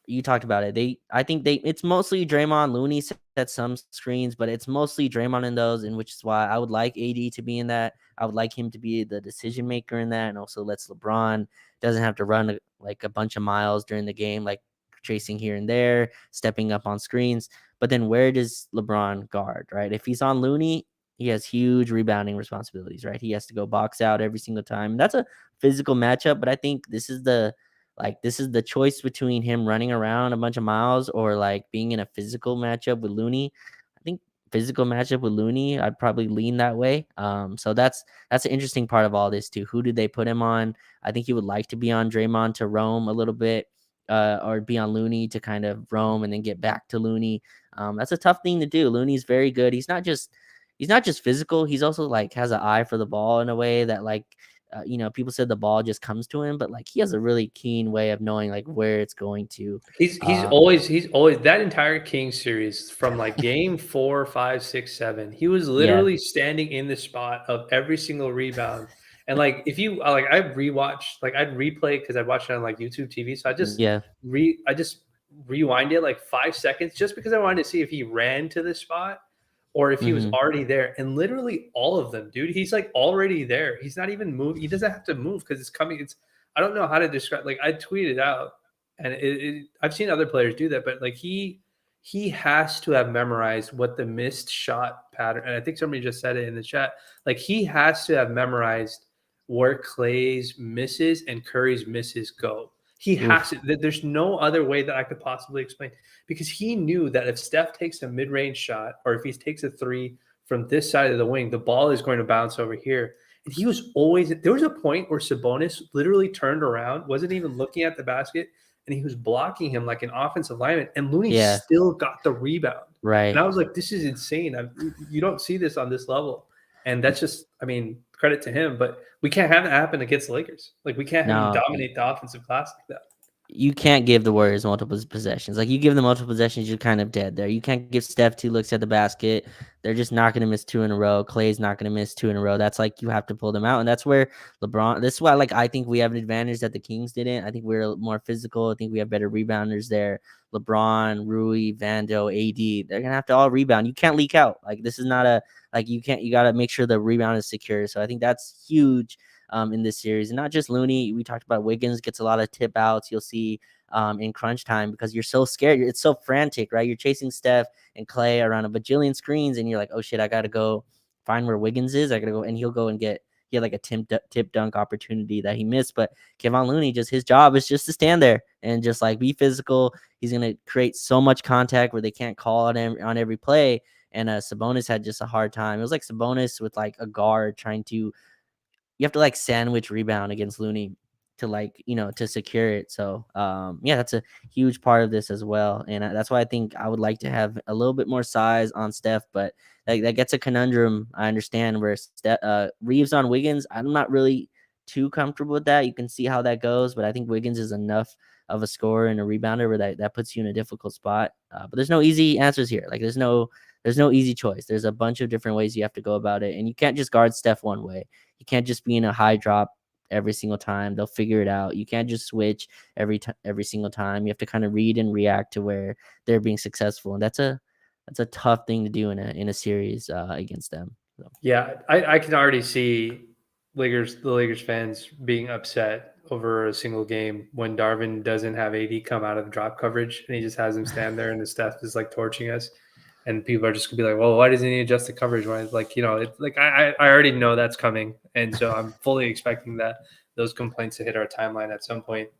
you talked about it. I think it's mostly Draymond. Looney set some screens, but it's mostly Draymond in those, and which is why I would like AD to be in that. I would like him to be the decision maker in that, and also lets LeBron doesn't have to run like a bunch of miles during the game, like chasing here and there, stepping up on screens. But then where does LeBron guard, right? If he's on Looney, he has huge rebounding responsibilities, right? He has to go box out every single time. That's a physical matchup, but I think this is the choice between him running around a bunch of miles or like being in a physical matchup with Looney. I think physical matchup with Looney, I'd probably lean that way. So that's an interesting part of all this too. Who did they put him on? I think he would like to be on Draymond to roam a little bit, or be on Looney to kind of roam and then get back to Looney. That's a tough thing to do. Looney's very good. He's not just physical. He's also like has an eye for the ball in a way that like people said the ball just comes to him, but like he has a really keen way of knowing like where it's going to. He's Um, always that entire King series from like game 4, 5, 6, 7. He was yeah, literally standing in the spot of every single rebound. And like if you like, I rewatched, like I'd replay because I watched it on like YouTube TV. So yeah, I just rewind it like 5 seconds just because I wanted to see if he ran to the spot or if he was hmm already there. And literally all of them, dude, he's like already there. He's not even moving. He doesn't have to move because it's coming. I don't know how to describe. Like I tweeted out, and I've seen other players do that, but like he has to have memorized what the missed shot pattern. And I think somebody just said it in the chat. Like he has to have memorized where Clay's misses and Curry's misses go. He has oof, to. There's no other way that I could possibly explain, because he knew that if Steph takes a mid-range shot or if he takes a three from this side of the wing, the ball is going to bounce over here. And he was always there was a point where Sabonis literally turned around, wasn't even looking at the basket, and he was blocking him like an offensive lineman, and Looney Yeah, still got the rebound. And right. I was like, this is insane. You don't see this on this level. And that's just, I mean, credit to him, but we can't have that happen against the Lakers. Like, we can't have him No, dominate the offensive class like that. you can't give the Warriors multiple possessions. Like you give them multiple possessions, you're kind of dead there. You can't give Steph 2 looks at the basket. They're just not going to miss 2 in a row. Clay's not going to miss 2 in a row. That's like you have to pull them out, and that's where LeBron. This is why, like, I think we have an advantage that the Kings didn't. I think we're more physical. I think we have better rebounders there. LeBron, Rui, Vando, AD. They're gonna have to all rebound. You can't leak out. Like this is not a like you can't. You got to make sure the rebound is secure. So I think that's huge. In this series, and not just Looney. We talked about Wiggins gets a lot of tip outs. You'll see in crunch time because you're so scared. It's so frantic, right? You're chasing Steph and Clay around a bajillion screens, and you're like, oh shit, I gotta go find where Wiggins is. I gotta go, and he'll go and he had like a tip dunk opportunity that he missed. But Kevon Looney, just his job is just to stand there and just like be physical. He's gonna create so much contact where they can't call on every play. And Sabonis had just a hard time. It was like Sabonis with like a guard trying to you have to like sandwich rebound against Looney to like to secure it. So yeah, that's a huge part of this as well, and that's why I think I would like to have a little bit more size on Steph, but that gets a conundrum. I understand where Reeves on Wiggins. I'm not really too comfortable with that. You can see how that goes, but I think Wiggins is enough of a scorer and a rebounder where that puts you in a difficult spot. But there's no easy answers here. Like there's no easy choice. There's a bunch of different ways you have to go about it, and you can't just guard Steph one way. You can't just be in a high drop every single time. They'll figure it out. You can't just switch every single time. You have to kind of read and react to where they're being successful, and that's a tough thing to do in a series against them. So. Yeah, I can already see the Lakers fans being upset over a single game when Darvin doesn't have AD come out of drop coverage and he just has him stand there and the Steph is like torching us. And people are just gonna be like, well, why doesn't he adjust the coverage? Why, like, it's like I already know that's coming, and so I'm fully expecting that those complaints to hit our timeline at some point.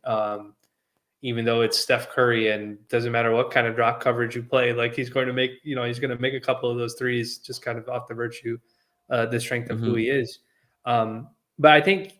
Even though it's Steph Curry and doesn't matter what kind of drop coverage you play, like he's going to make a couple of those threes just kind of off the virtue, the strength of who he is. But I think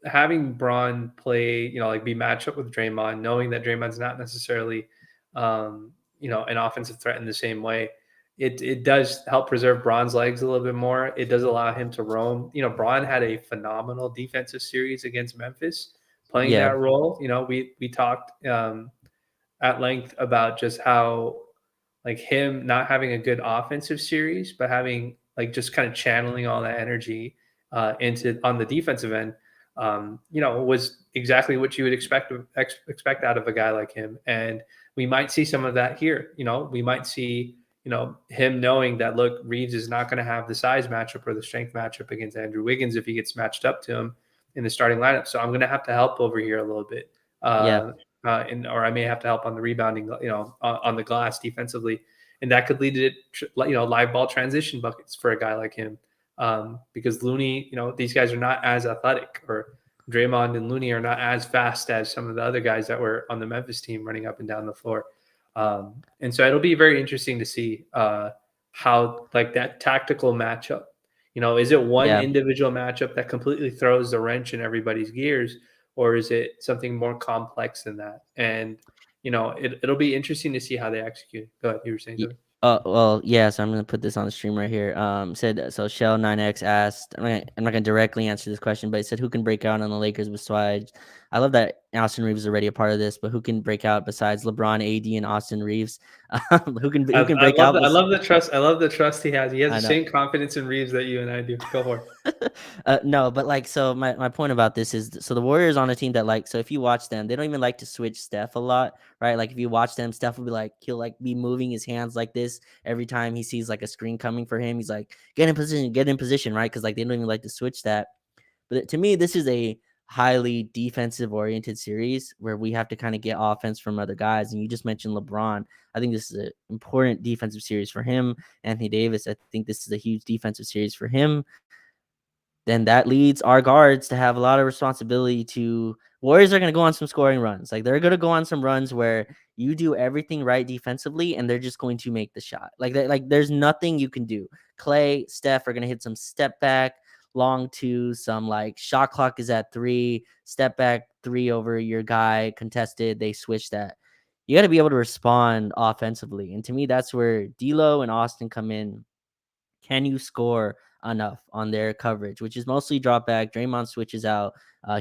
having Braun play, like be matched up with Draymond, knowing that Draymond's not necessarily an offensive threat in the same way. It does help preserve Braun's legs a little bit more. It does allow him to roam. Braun had a phenomenal defensive series against Memphis, playing Yeah, that role. We talked at length about just how like him not having a good offensive series, but having like just kind of channeling all that energy into on the defensive end. Was exactly what you would expect out of a guy like him. And we might see some of that here. We might see, him knowing that, look, Reeves is not going to have the size matchup or the strength matchup against Andrew Wiggins if he gets matched up to him in the starting lineup. So I'm going to have to help over here a little bit. yeah, Or I may have to help on the rebounding, on the glass defensively. And that could lead to, live ball transition buckets for a guy like him. Because Looney, these guys are not as athletic, or Draymond and Looney are not as fast as some of the other guys that were on the Memphis team running up and down the floor. And so it'll be very interesting to see how like that tactical matchup, is it one yeah. individual matchup that completely throws the wrench in everybody's gears, or is it something more complex than that? And, it'll be interesting to see how they execute. Go ahead. You were saying, Joey. Well, yeah. So I'm gonna put this on the stream right here. Said so. Shell 9X asked. I'm not gonna directly answer this question, but it said who can break out on the Lakers besides. I love that Austin Reeves is already a part of this, but who can break out besides LeBron, AD, and Austin Reeves? Who can break out? I love the trust. I love the trust he has. He has I the know. same confidence in Reeves that you and I do. Go for it. No, but like, so my point about this is, so the Warriors on a team that like, so if you watch them, they don't even like to switch Steph a lot, right? Like if you watch them, Steph will be like, he'll like be moving his hands like this every time he sees like a screen coming for him. He's like, get in position, right? Because like they don't even like to switch that. But to me, this is a highly defensive oriented series where we have to kind of get offense from other guys. And you just mentioned LeBron. I think this is an important defensive series for him. Anthony Davis, I think this is a huge defensive series for him. Then that leads our guards to have a lot of responsibility to Warriors are going to go on some scoring runs. Like they're going to go on some runs where you do everything right defensively and they're just going to make the shot. Like there's nothing you can do. Clay, Steph are going to hit some step back long two, some like shot clock is at 3, step back 3 over your guy, contested, they switch that. You got to be able to respond offensively. And to me, that's where D'Lo and Austin come in. Can you score enough on their coverage, which is mostly drop back? Draymond switches out.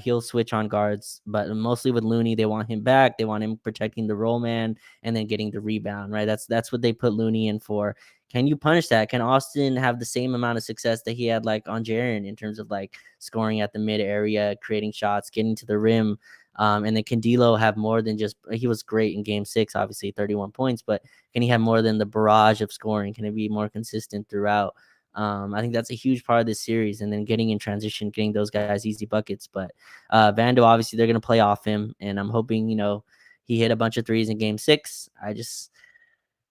He'll switch on guards, but mostly with Looney, they want him back. They want him protecting the roll man and then getting the rebound, right? That's what they put Looney in for. Can you punish that? Can Austin have the same amount of success that he had like on Jaren in terms of like scoring at the mid area, creating shots, getting to the rim? And then can D'Lo have more than just, he was great in game 6, obviously 31 points, but can he have more than the barrage of scoring? Can it be more consistent throughout? I think that's a huge part of this series. And then getting in transition, getting those guys easy buckets. But Vando, obviously, they're going to play off him. And I'm hoping, he hit a bunch of threes in game 6.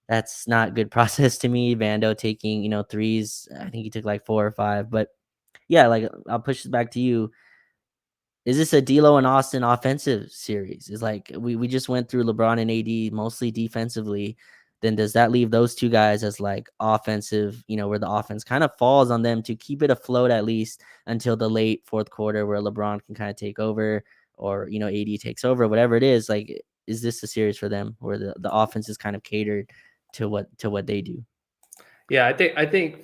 That's not good process to me. Vando taking, threes. I think he took like 4 or 5. But yeah, like I'll push it back to you. Is this a D'Lo and Austin offensive series? Is like we just went through LeBron and AD mostly defensively. Then does that leave those two guys as like offensive, where the offense kind of falls on them to keep it afloat at least until the late fourth quarter where LeBron can kind of take over or, AD takes over, whatever it is. Like, is this a series for them where the offense is kind of catered to what they do? Yeah, I think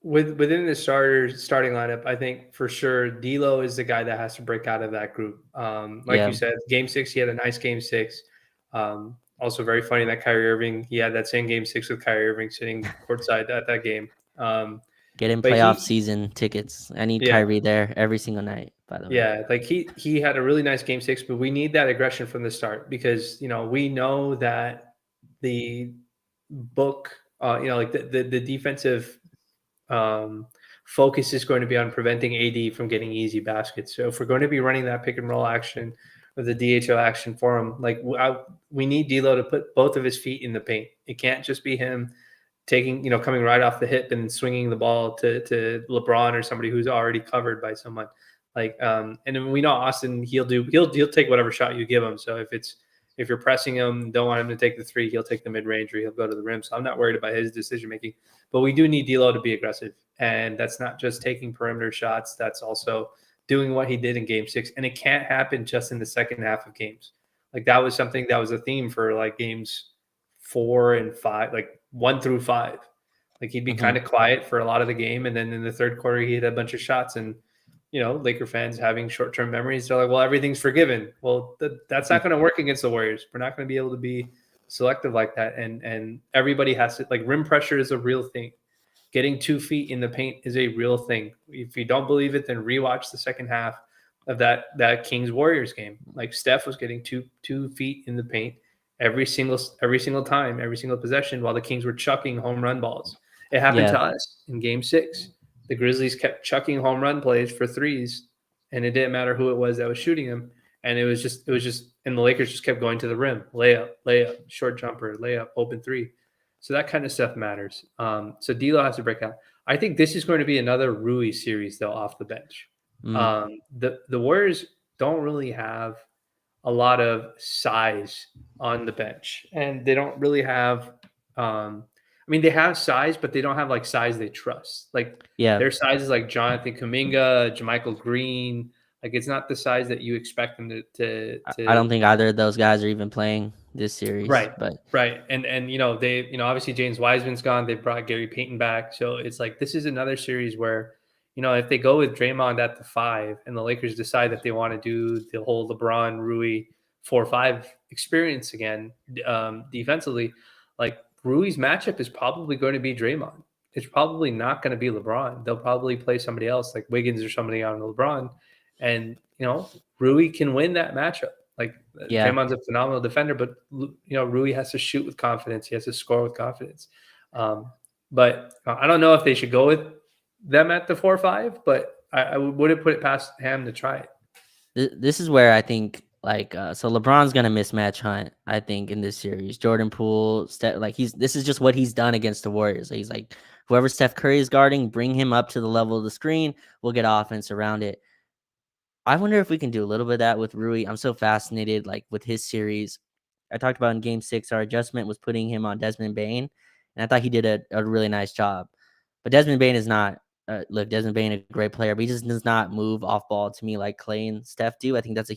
within the starting lineup, I think for sure D'Lo is the guy that has to break out of that group. Like Yeah. you said, game 6, he had a nice game 6. Also very funny that Kyrie Irving, he had that same game 6 with Kyrie Irving sitting courtside at that game. Get him But playoff season tickets. I need yeah, Kyrie there every single night, by the way. yeah, like he had a really nice game 6, but we need that aggression from the start because we know that the book, like the defensive focus is going to be on preventing AD from getting easy baskets. So if we're going to be running that pick and roll action or the DHO action for him, like we need D'Lo to put both of his feet in the paint. It can't just be him taking, coming right off the hip and swinging the ball to LeBron or somebody who's already covered by someone. Like, and then we know Austin, he'll take whatever shot you give him. So if you're pressing him, don't want him to take the 3, he'll take the mid range or he'll go to the rim. So I'm not worried about his decision making, but we do need D'Lo to be aggressive, and that's not just taking perimeter shots. That's also doing what he did in game 6, and it can't happen just in the second half of games. Like that was something that was a theme for like games 4 and 5, like 1 through 5. Like he'd be kind of quiet for a lot of the game, and then in the third quarter he hit a bunch of shots. And Laker fans having short-term memories, they're like, well, everything's forgiven. Well, that's not going to work against the Warriors. We're not going to be able to be selective like that. And everybody has to, like, rim pressure is a real thing. Getting 2 feet in the paint is a real thing. If you don't believe it, then rewatch the second half of that Kings Warriors game. Like Steph was getting two feet in the paint every single time, every single possession, while the Kings were chucking home run balls. It happened Yeah. to us in game 6. The Grizzlies kept chucking home run plays for threes, and it didn't matter who it was that was shooting them. And it was just, and the Lakers just kept going to the rim, layup, short jumper, layup, open 3. So that kind of stuff matters. So D'Lo has to break out. I think this is going to be another Rui series though off the bench. The Warriors don't really have a lot of size on the bench, and they don't really have. They have size, but they don't have like size they trust. Like their size is like Jonathan Kuminga, JaMychal Green. Like it's not the size that you expect them to. I don't think either of those guys are even playing this series. Right, but right, and they obviously James Wiseman's gone. They brought Gary Payton back, so it's like this is another series where if they go with Draymond at the 5 and the Lakers decide that they want to do the whole LeBron Rui 4-5 experience again defensively, like Rui's matchup is probably going to be Draymond. It's probably not going to be LeBron. They'll probably play somebody else like Wiggins or somebody on LeBron, and Rui can win that matchup. Like Draymond's a phenomenal defender, but Rui has to shoot with confidence. He has to score with confidence. But I don't know if they should go with them at the 4-5, but I wouldn't put it past Ham to try it. This is where I think so LeBron's gonna mismatch Hunt. I think in this series, Jordan Poole, this is just what he's done against the Warriors. He's like whoever Steph Curry is guarding, bring him up to the level of the screen. We'll get offense around it. I wonder if we can do a little bit of that with Rui. I'm so fascinated, like with his series. I talked about in game 6, our adjustment was putting him on Desmond Bane, and I thought he did a really nice job. But Desmond Bane is not look, Desmond Bain a great player, but he just does not move off ball to me like Clay and Steph do. I think that's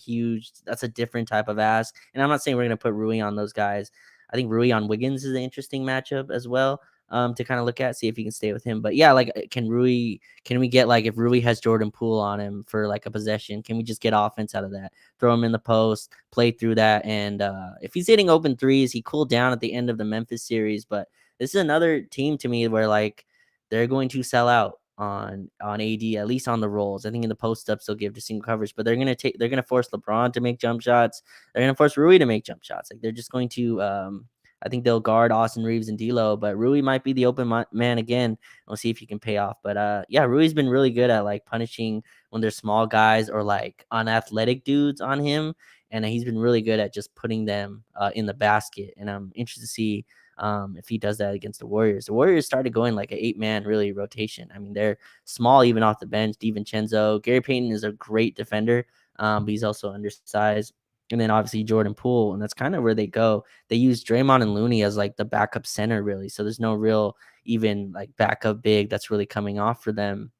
a different type of ask. And I'm not saying we're gonna put Rui on those guys. I think Rui on Wiggins is an interesting matchup as well. To kind of look at, see if he can stay with him. But yeah, like can we get like if Rui has Jordan Poole on him for like a possession, can we just get offense out of that? Throw him in the post, play through that, and if he's hitting open threes, he cooled down at the end of the Memphis series. But this is another team to me where like they're going to sell out on AD, at least on the rolls. I think in the post ups they'll give to single coverage, but they're gonna force LeBron to make jump shots. They're gonna force Rui to make jump shots. Like they're just going to I think they'll guard Austin Reeves and D'Lo, but Rui might be the open man again. We'll see if he can pay off. But yeah, Rui's been really good at like punishing when there's small guys or like unathletic dudes on him, and he's been really good at just putting them in the basket. And I'm interested to see if he does that against the Warriors. The Warriors started going like an 8-man really rotation. I mean, they're small even off the bench. DiVincenzo, Gary Payton is a great defender, but he's also undersized. And then obviously Jordan Poole, and that's kind of where they go. They use Draymond and Looney as like the backup center, really. So there's no real even like backup big that's really coming off for them.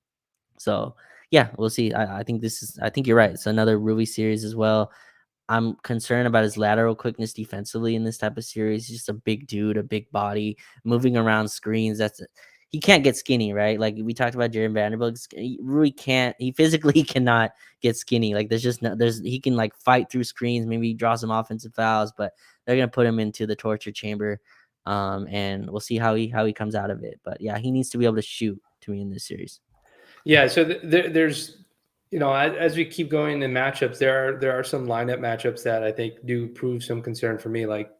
So yeah, we'll see. I think you're right. It's another Rui series as well. I'm concerned about his lateral quickness defensively in this type of series. He's just a big dude, a big body, moving around screens. He can't get skinny, right? Like we talked about Jared Vanderbilt. He really can't. He physically cannot get skinny. Like he can like fight through screens, maybe draw some offensive fouls, but they're gonna put him into the torture chamber. And we'll see how he comes out of it. But yeah, he needs to be able to shoot to me in this series. Yeah, so there's, as we keep going in matchups, there are some lineup matchups that I think do prove some concern for me. Like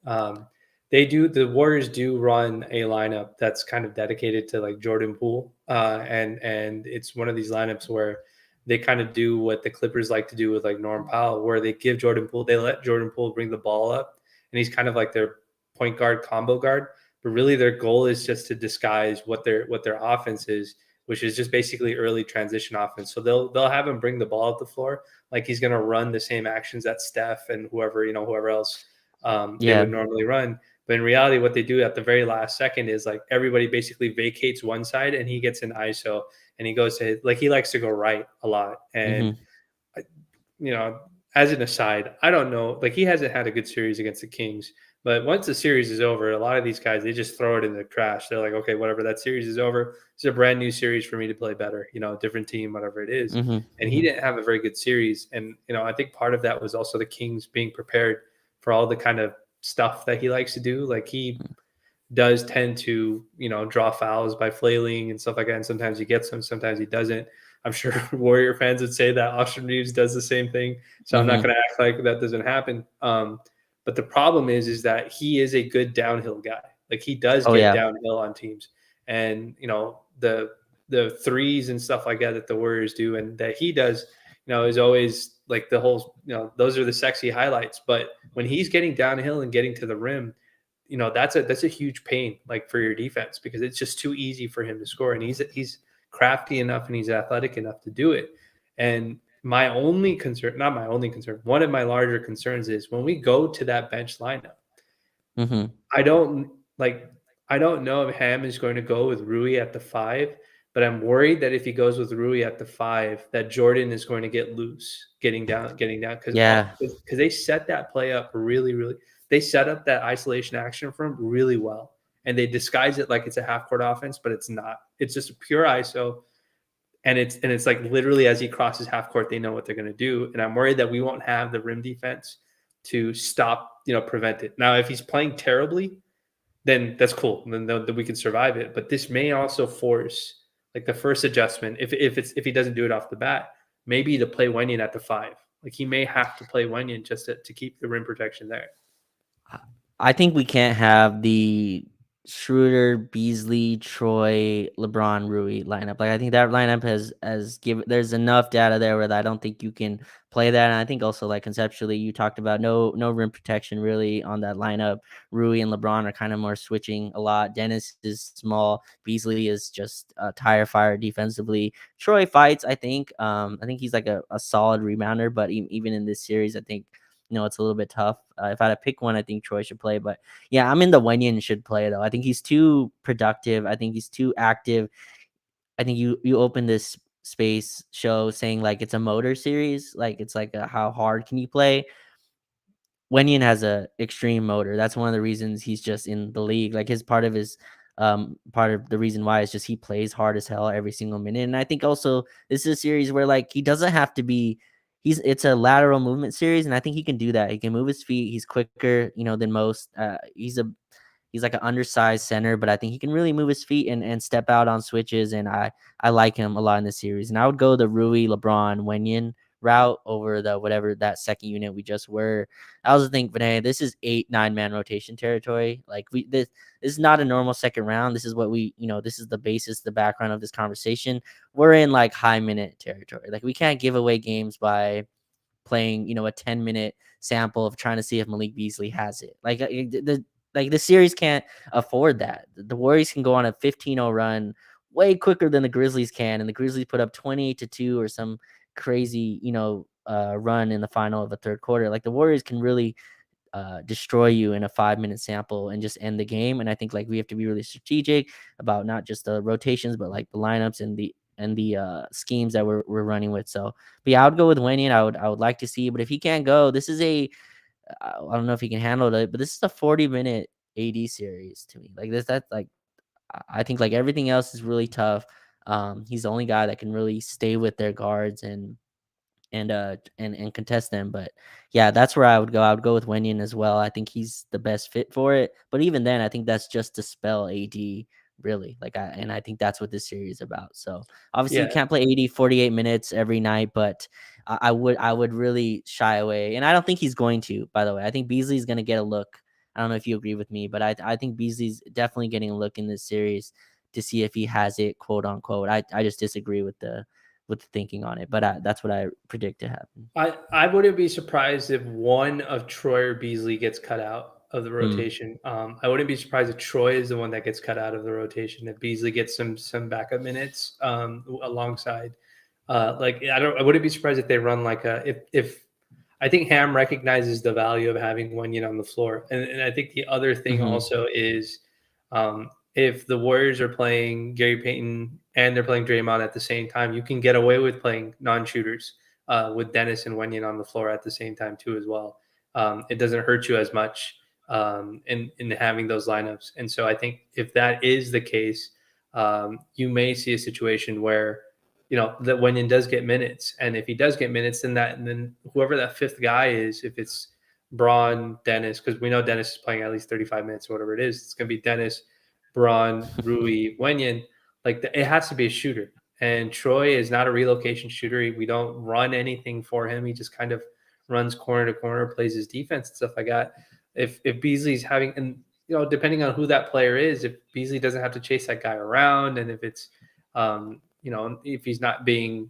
the Warriors do run a lineup that's kind of dedicated to like Jordan Poole, and it's one of these lineups where they kind of do what the Clippers like to do with like Norm Powell, where they let Jordan Poole bring the ball up, and he's kind of like their point guard combo guard. But really, their goal is just to disguise what their offense is, which is just basically early transition offense. So they'll have him bring the ball up the floor, like he's going to run the same actions that Steph and whoever else they would normally run. But in reality, what they do at the very last second is like everybody basically vacates one side and he gets an ISO and he goes to like he likes to go right a lot. And as an aside, I don't know, like he hasn't had a good series against the Kings. But once the series is over, a lot of these guys, they just throw it in the trash. They're like, okay, whatever, that series is over. It's a brand new series for me to play better, different team, whatever it is. And he didn't have a very good series. And, I think part of that was also the Kings being prepared for all the kind of stuff that he likes to do. Like he does tend to, draw fouls by flailing and stuff like that. And sometimes he gets them, sometimes he doesn't. I'm sure Warrior fans would say that Austin Reeves does the same thing. So I'm not going to act like that doesn't happen. But the problem is that he is a good downhill guy. Like he does get downhill on teams, and the threes and stuff like that the Warriors do, and that he does, is always like the whole, those are the sexy highlights. But when he's getting downhill and getting to the rim, that's a huge pain like for your defense because it's just too easy for him to score, and he's crafty enough and he's athletic enough to do it. And my only concern, not my only concern, one of my larger concerns is when we go to that bench lineup, I don't know if Ham is going to go with Rui at the 5, but I'm worried that if he goes with Rui at the 5, that Jordan is going to get loose, getting down, because they set that play up really, they set up that isolation action for him really well, and they disguise it like it's a half court offense, but it's not. It's just a pure ISO. And it's like literally as he crosses half court, they know what they're going to do. And I'm worried that we won't have the rim defense to stop, prevent it. Now, if he's playing terribly, then that's cool. Then we can survive it. But this may also force like the first adjustment. If he doesn't do it off the bat, maybe to play Wenyen at the 5. Like he may have to play Wenyen just to keep the rim protection there. I think we can't have the Schroeder, Beasley, Troy, LeBron, Rui lineup. Like I think that lineup has given. There's enough data there where I don't think you can play that. And I think also like conceptually, you talked about no rim protection really on that lineup. Rui and LeBron are kind of more switching a lot. Dennis is small. Beasley is just a tire fire defensively. Troy fights. I think he's like a solid rebounder, but even in this series, I think. It's a little bit tough. If I had to pick one, I think Troy should play. But yeah, I'm in the Wenyen should play though. I think he's too productive. I think he's too active. I think you open this space show saying like it's a motor series, like it's like a how hard can you play. Wenyan has a extreme motor. That's one of the reasons he's just in the league. Like his part of the reason why is just he plays hard as hell every single minute. And I think also this is a series where like he doesn't have to be it's a lateral movement series, and I think he can do that. He can move his feet. He's quicker, than most. He's like an undersized center, but I think he can really move his feet and step out on switches. And I like him a lot in this series. And I would go the Rui, LeBron, Wenyan route over the whatever that second unit we just were. I also think, Vinay, this is 8-9 man rotation territory. Like this is not a normal second round. This is what this is the basis, the background of this conversation. We're in like high minute territory. Like we can't give away games by playing, a 10-minute sample of trying to see if Malik Beasley has it. The series can't afford that. The Warriors can go on a 15-0 run way quicker than the Grizzlies can, and the Grizzlies put up 28-2 or some crazy, run in the final of the third quarter. Like the Warriors can really destroy you in a 5-minute sample and just end the game. And I think like we have to be really strategic about not just the rotations, but like the lineups and the schemes that we're running with. So, but yeah, I would go with Wenyan. I would like to see, but if he can't go, this is I don't know if he can handle it, but this is a 40-minute AD series to me. Like this, that's like I think like everything else is really tough. He's the only guy that can really stay with their guards and contest them. But yeah, that's where I would go. I would go with Wenyan as well. I think he's the best fit for it. But even then, I think that's just to spell AD really. I think that's what this series is about. So obviously you Yeah, can't play 80 48 minutes every night, but I would really shy away. And I don't think he's going to, by the way. I think Beasley's gonna get a look. I don't know if you agree with me, but I think Beasley's definitely getting a look in this series to see if he has it, quote unquote. I just disagree with the thinking on it, but that's what I predict to happen. I wouldn't be surprised if one of Troy or Beasley gets cut out of the Mm, rotation. I wouldn't be surprised if Troy is the one that gets cut out of the rotation. If Beasley gets some backup minutes alongside, I wouldn't be surprised if they run like a if I think Ham recognizes the value of having Wenyan on the floor, and I think the other thing mhm. also is if the Warriors are playing Gary Payton and they're playing Draymond at the same time, you can get away with playing non-shooters with Dennis and Wenyan on the floor at the same time too as well. It doesn't hurt you as much in having those lineups, and so I think if that is the case, you may see a situation where that Wenyan does get minutes, and if he does get minutes, then whoever that fifth guy is, if it's Braun, Dennis, because we know Dennis is playing at least 35 minutes or whatever it is, it's going to be Dennis, Braun, Rui, Wenyan. It has to be a shooter, and Troy is not a relocation shooter. We don't run anything for him. He just kind of runs corner to corner, plays his defense and stuff like that. If Beasley's having, and depending on who that player is, if Beasley doesn't have to chase that guy around, and if it's if he's not being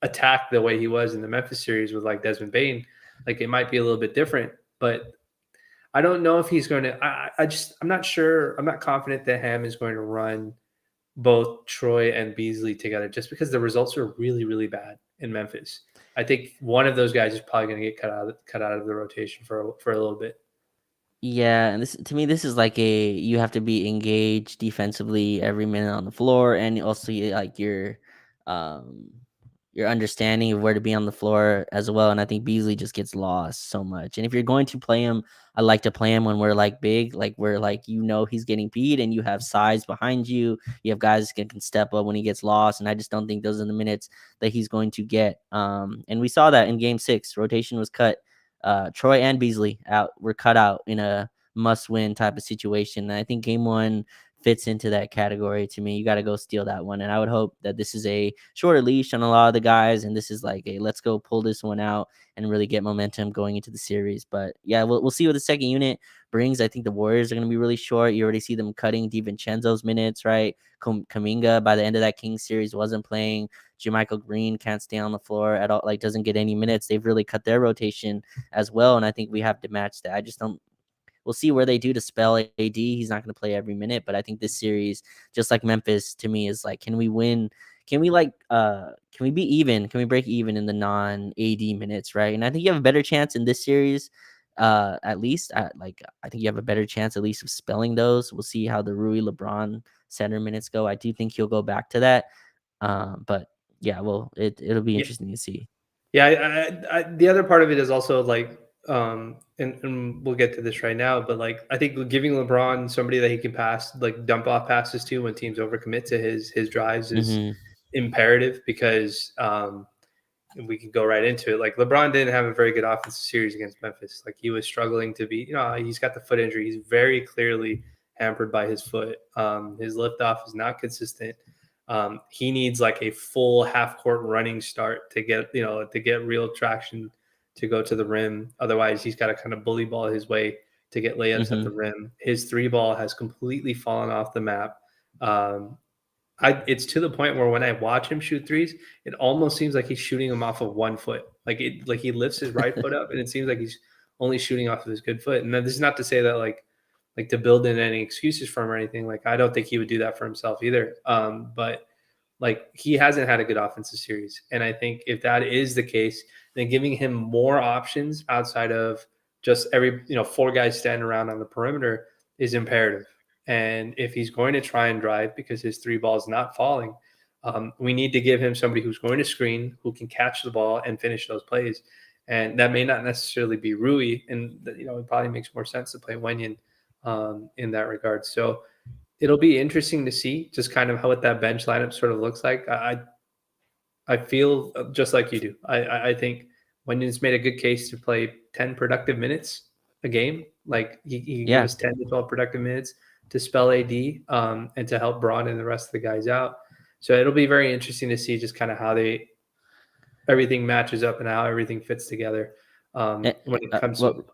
attacked the way he was in the Memphis series with like Desmond Bain, like it might be a little bit different. But I don't know if he's going to. I'm not sure. I'm not confident that Ham is going to run both Troy and Beasley together, just because the results are really really bad in Memphis. I think one of those guys is probably going to get cut out of the rotation for a little bit. Yeah, and this to me, this is like you have to be engaged defensively every minute on the floor, and also like um your understanding of where to be on the floor as well. And I think Beasley just gets lost so much. And if you're going to play him, I like to play him when we're like big, like where like he's getting beat and you have size behind you. You have guys that can step up when he gets lost, and I just don't think those are the minutes that he's going to get. And we saw that in Game 6, rotation was cut. Troy and Beasley were cut out in a must-win type of situation. And I think Game 1 fits into that category to me. You got to go steal that one. And I would hope that this is a shorter leash on a lot of the guys, and this is like a let's go pull this one out and really get momentum going into the series. But yeah, we'll see what the second unit brings. I think the Warriors are going to be really short. You already see them cutting DiVincenzo's minutes, right? Kaminga by the end of that Kings series wasn't playing. JaMychal Green can't stay on the floor at all, like doesn't get any minutes. They've really cut their rotation as well, and I think we have to match that. I just don't. We'll see where they do to spell AD. He's not going to play every minute, but I think this series, just like Memphis, to me is like, can we win? Can we can we be even? Can we break even in the non AD minutes, right? And I think you have a better chance in this series. At least, I think you have a better chance at least of spelling those. We'll see how the Rui LeBron center minutes go. I do think he'll go back to that. But yeah, well, it'll be Yeah, interesting to see. yeah. The other part of it is also like, and we'll get to this right now, but like I think giving LeBron somebody that he can pass, like dump off passes to when teams overcommit to his drives is Hmm. imperative because and we can go right into it. Like LeBron didn't have a very good offensive series against Memphis. Like he was struggling to be, he's got the foot injury. He's very clearly hampered by his foot. His liftoff is not consistent. He needs like a full half court running start to get real traction to go to the rim. Otherwise, he's got to kind of bully ball his way to get layups at the Hmm. rim. His three ball has completely fallen off the map. Um, it's to the point where when I watch him shoot threes, it almost seems like he's shooting them off of one foot. Like he lifts his right foot up, and it seems like he's only shooting off of his good foot. And this is not to say that like to build in any excuses for him or anything. Like I don't think he would do that for himself either. But like he hasn't had a good offensive series, and I think if that is the case, then giving him more options outside of just four guys standing around on the perimeter is imperative. And if he's going to try and drive because his three ball is not falling, we need to give him somebody who's going to screen, who can catch the ball and finish those plays. And that may not necessarily be Rui, and it probably makes more sense to play Wenyan in that regard. So it'll be interesting to see just kind of how what that bench lineup sort of looks like. I feel just like you do. I think Wenyan's made a good case to play 10 productive minutes a game. Like he can give Yeah. us 10 to 12 productive minutes to spell AD and to help Braun and the rest of the guys out. So it'll be very interesting to see just kind of how everything matches up and how everything fits together when it comes to.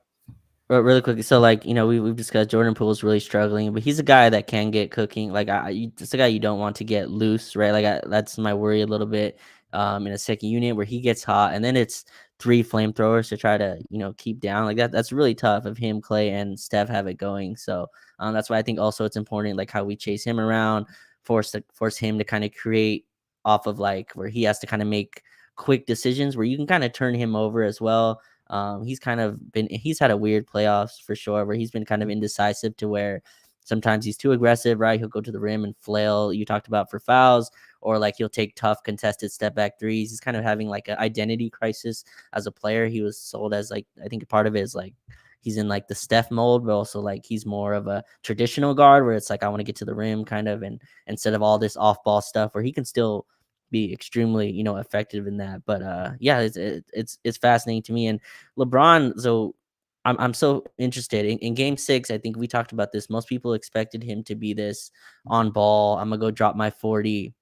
Well, really quickly, so like we've discussed Jordan Poole's really struggling, but he's a guy that can get cooking. Like it's a guy you don't want to get loose, right? Like that's my worry a little bit. In a second unit where he gets hot, and then it's three flamethrowers to try to keep down like that. That's really tough if him, Clay, and Steph have it going. So that's why I think also it's important like how we chase him around, force him to kind of create off of like where he has to kind of make quick decisions where you can kind of turn him over as well. He's had a weird playoffs for sure, where he's been kind of indecisive to where sometimes he's too aggressive, right? He'll go to the rim and flail. You talked about for fouls, or like he'll take tough contested step back threes. He's kind of having like an identity crisis as a player. He was sold as like, I think part of it is like he's in like the Steph mold, but also like he's more of a traditional guard where it's like I want to get to the rim kind of, and instead of all this off ball stuff where he can still be extremely effective in that. But yeah, it's fascinating to me. And LeBron, so I'm so interested in game 6. I think we talked about this. Most people expected him to be this on ball, I'm gonna go drop my 40,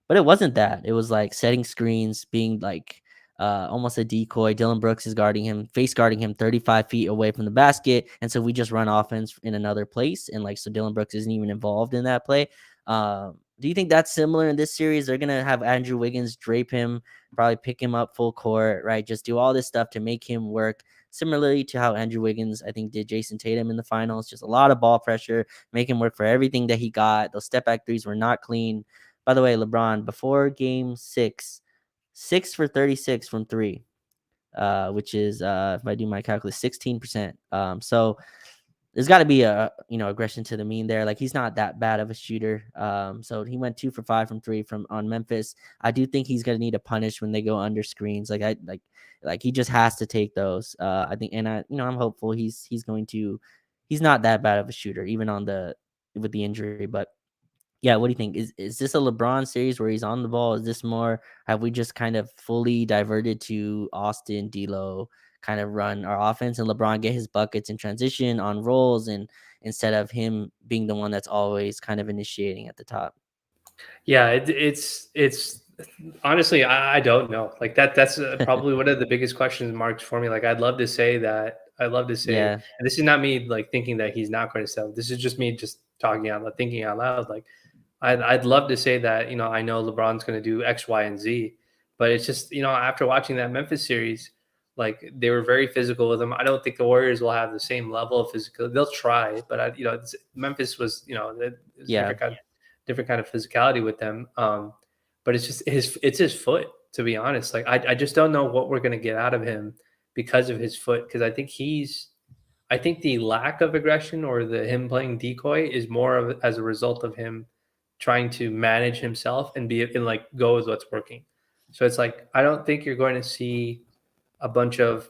but it wasn't that. It was like setting screens, being like almost a decoy. Dylan Brooks is guarding him, face guarding him 35 feet away from the basket. And so we just run offense in another place. And like, so Dylan Brooks isn't even involved in that play. Do you think that's similar in this series? They're going to have Andrew Wiggins drape him, probably pick him up full court, right? Just do all this stuff to make him work. Similarly to how Andrew Wiggins, I think, did Jason Tatum in the finals. Just a lot of ball pressure, make him work for everything that he got. Those step back threes were not clean. By the way, LeBron, before game 6, 6 for 36 from three, which is, if I do my calculus, 16%. So there's got to be a, aggression to the mean there. Like he's not that bad of a shooter. So he went 2 for 5 from three from on Memphis. I do think he's going to need a punish when they go under screens. Like he just has to take those. I think, and I'm hopeful he's going to, he's not that bad of a shooter, even with the injury, but yeah, what do you think? Is this a LeBron series where he's on the ball? Is this more, have we just kind of fully diverted to Austin, D'Lo kind of run our offense and LeBron get his buckets in transition on rolls, and instead of him being the one that's always kind of initiating at the top? Yeah, it's honestly, I don't know. Like that's probably one of the biggest questions marks for me. Like I'd love to say that. I'd love to say, Yeah. and this is not me like thinking that he's not going to sell. This is just me just talking out loud, thinking out loud. Like I'd love to say that, I know LeBron's going to do X, Y, and Z, but it's just, after watching that Memphis series, like they were very physical with him. I don't think the Warriors will have the same level of physical. They'll try, but Memphis was, it's Yeah. different kind of physicality with them. But it's just it's his foot, to be honest. Like I just don't know what we're going to get out of him because of his foot. Because I think the lack of aggression or the him playing decoy is more of as a result of him trying to manage himself and be and like go with what's working. So it's like I don't think you're going to see a bunch of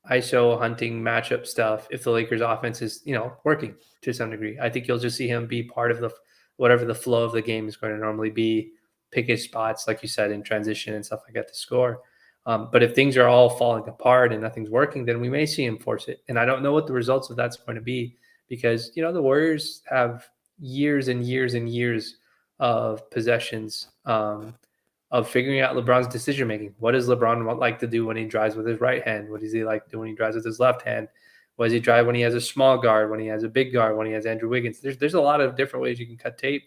ISO hunting matchup stuff if the Lakers offense is, working to some degree. I think you'll just see him be part of the whatever the flow of the game is going to normally be, pick his spots, like you said, in transition and stuff like that to score. But if things are all falling apart and nothing's working, then we may see him force it. And I don't know what the results of that's going to be because, the Warriors have years and years and years of possessions of figuring out LeBron's decision making. What does LeBron like to do when he drives with his right hand? What does he like to do when he drives with his left hand? What does he drive when he has a small guard, when he has a big guard, when he has Andrew Wiggins? There's a lot of different ways you can cut tape.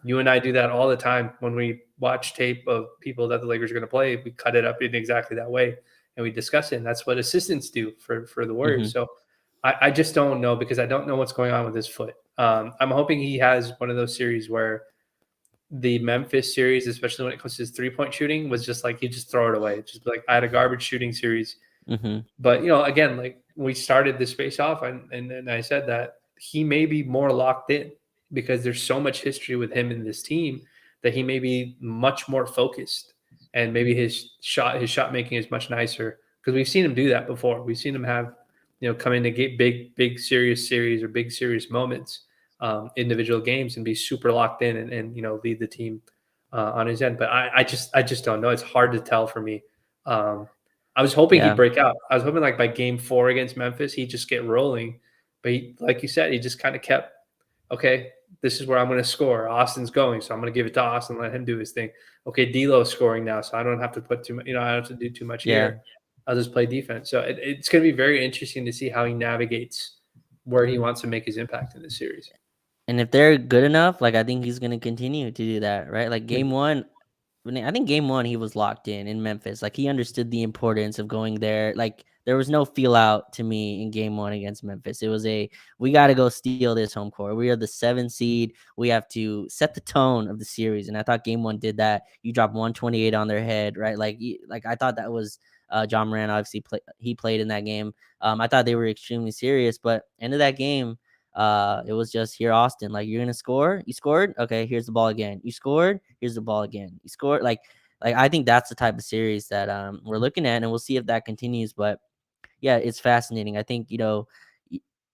You and I do that all the time when we watch tape of people that the Lakers are going to play. We cut it up in exactly that way and we discuss it. And that's what assistants do for the Warriors. So I just don't know because I don't know what's going on with his foot. I'm hoping he has one of those series where the Memphis series, especially when it comes to his 3-point shooting, was just like you just throw it away. Just like I had a garbage shooting series. But again, like we started this face off and I said that he may be more locked in because there's so much history with him in this team that he may be much more focused and maybe his shot making is much nicer because we've seen him do that before. We've seen him have, come in to get big serious series or big serious moments, individual games and be super locked in and lead the team on his end. But I just don't know. It's hard to tell for me. I was hoping he'd break out. I was hoping like by game 4 against Memphis, he'd just get rolling. But he, like you said, he just kind of kept, okay, this is where I'm going to score. Austin's going, so I'm going to give it to Austin, let him do his thing. Okay, D'Lo's scoring now, so I don't have to put too much, I don't have to do too much here. I'll just play defense. So it's going to be very interesting to see how he navigates where he wants to make his impact in this series. And if they're good enough, like I think he's going to continue to do that, right? Like game 1, I think game 1 he was locked in Memphis. Like he understood the importance of going there. Like there was no feel out to me in game 1 against Memphis. It was we got to go steal this home court. We are the 7 seed. We have to set the tone of the series. And I thought game 1 did that. You dropped 128 on their head, right? Like I thought that was John Moran. Obviously he played in that game. I thought they were extremely serious, but end of that game, it was just here, Austin, like you're gonna score. You scored. Okay, here's the ball again. You scored. Here's the ball again. You scored. Like I think that's the type of series that we're looking at, and we'll see if that continues. But yeah, it's fascinating. I think you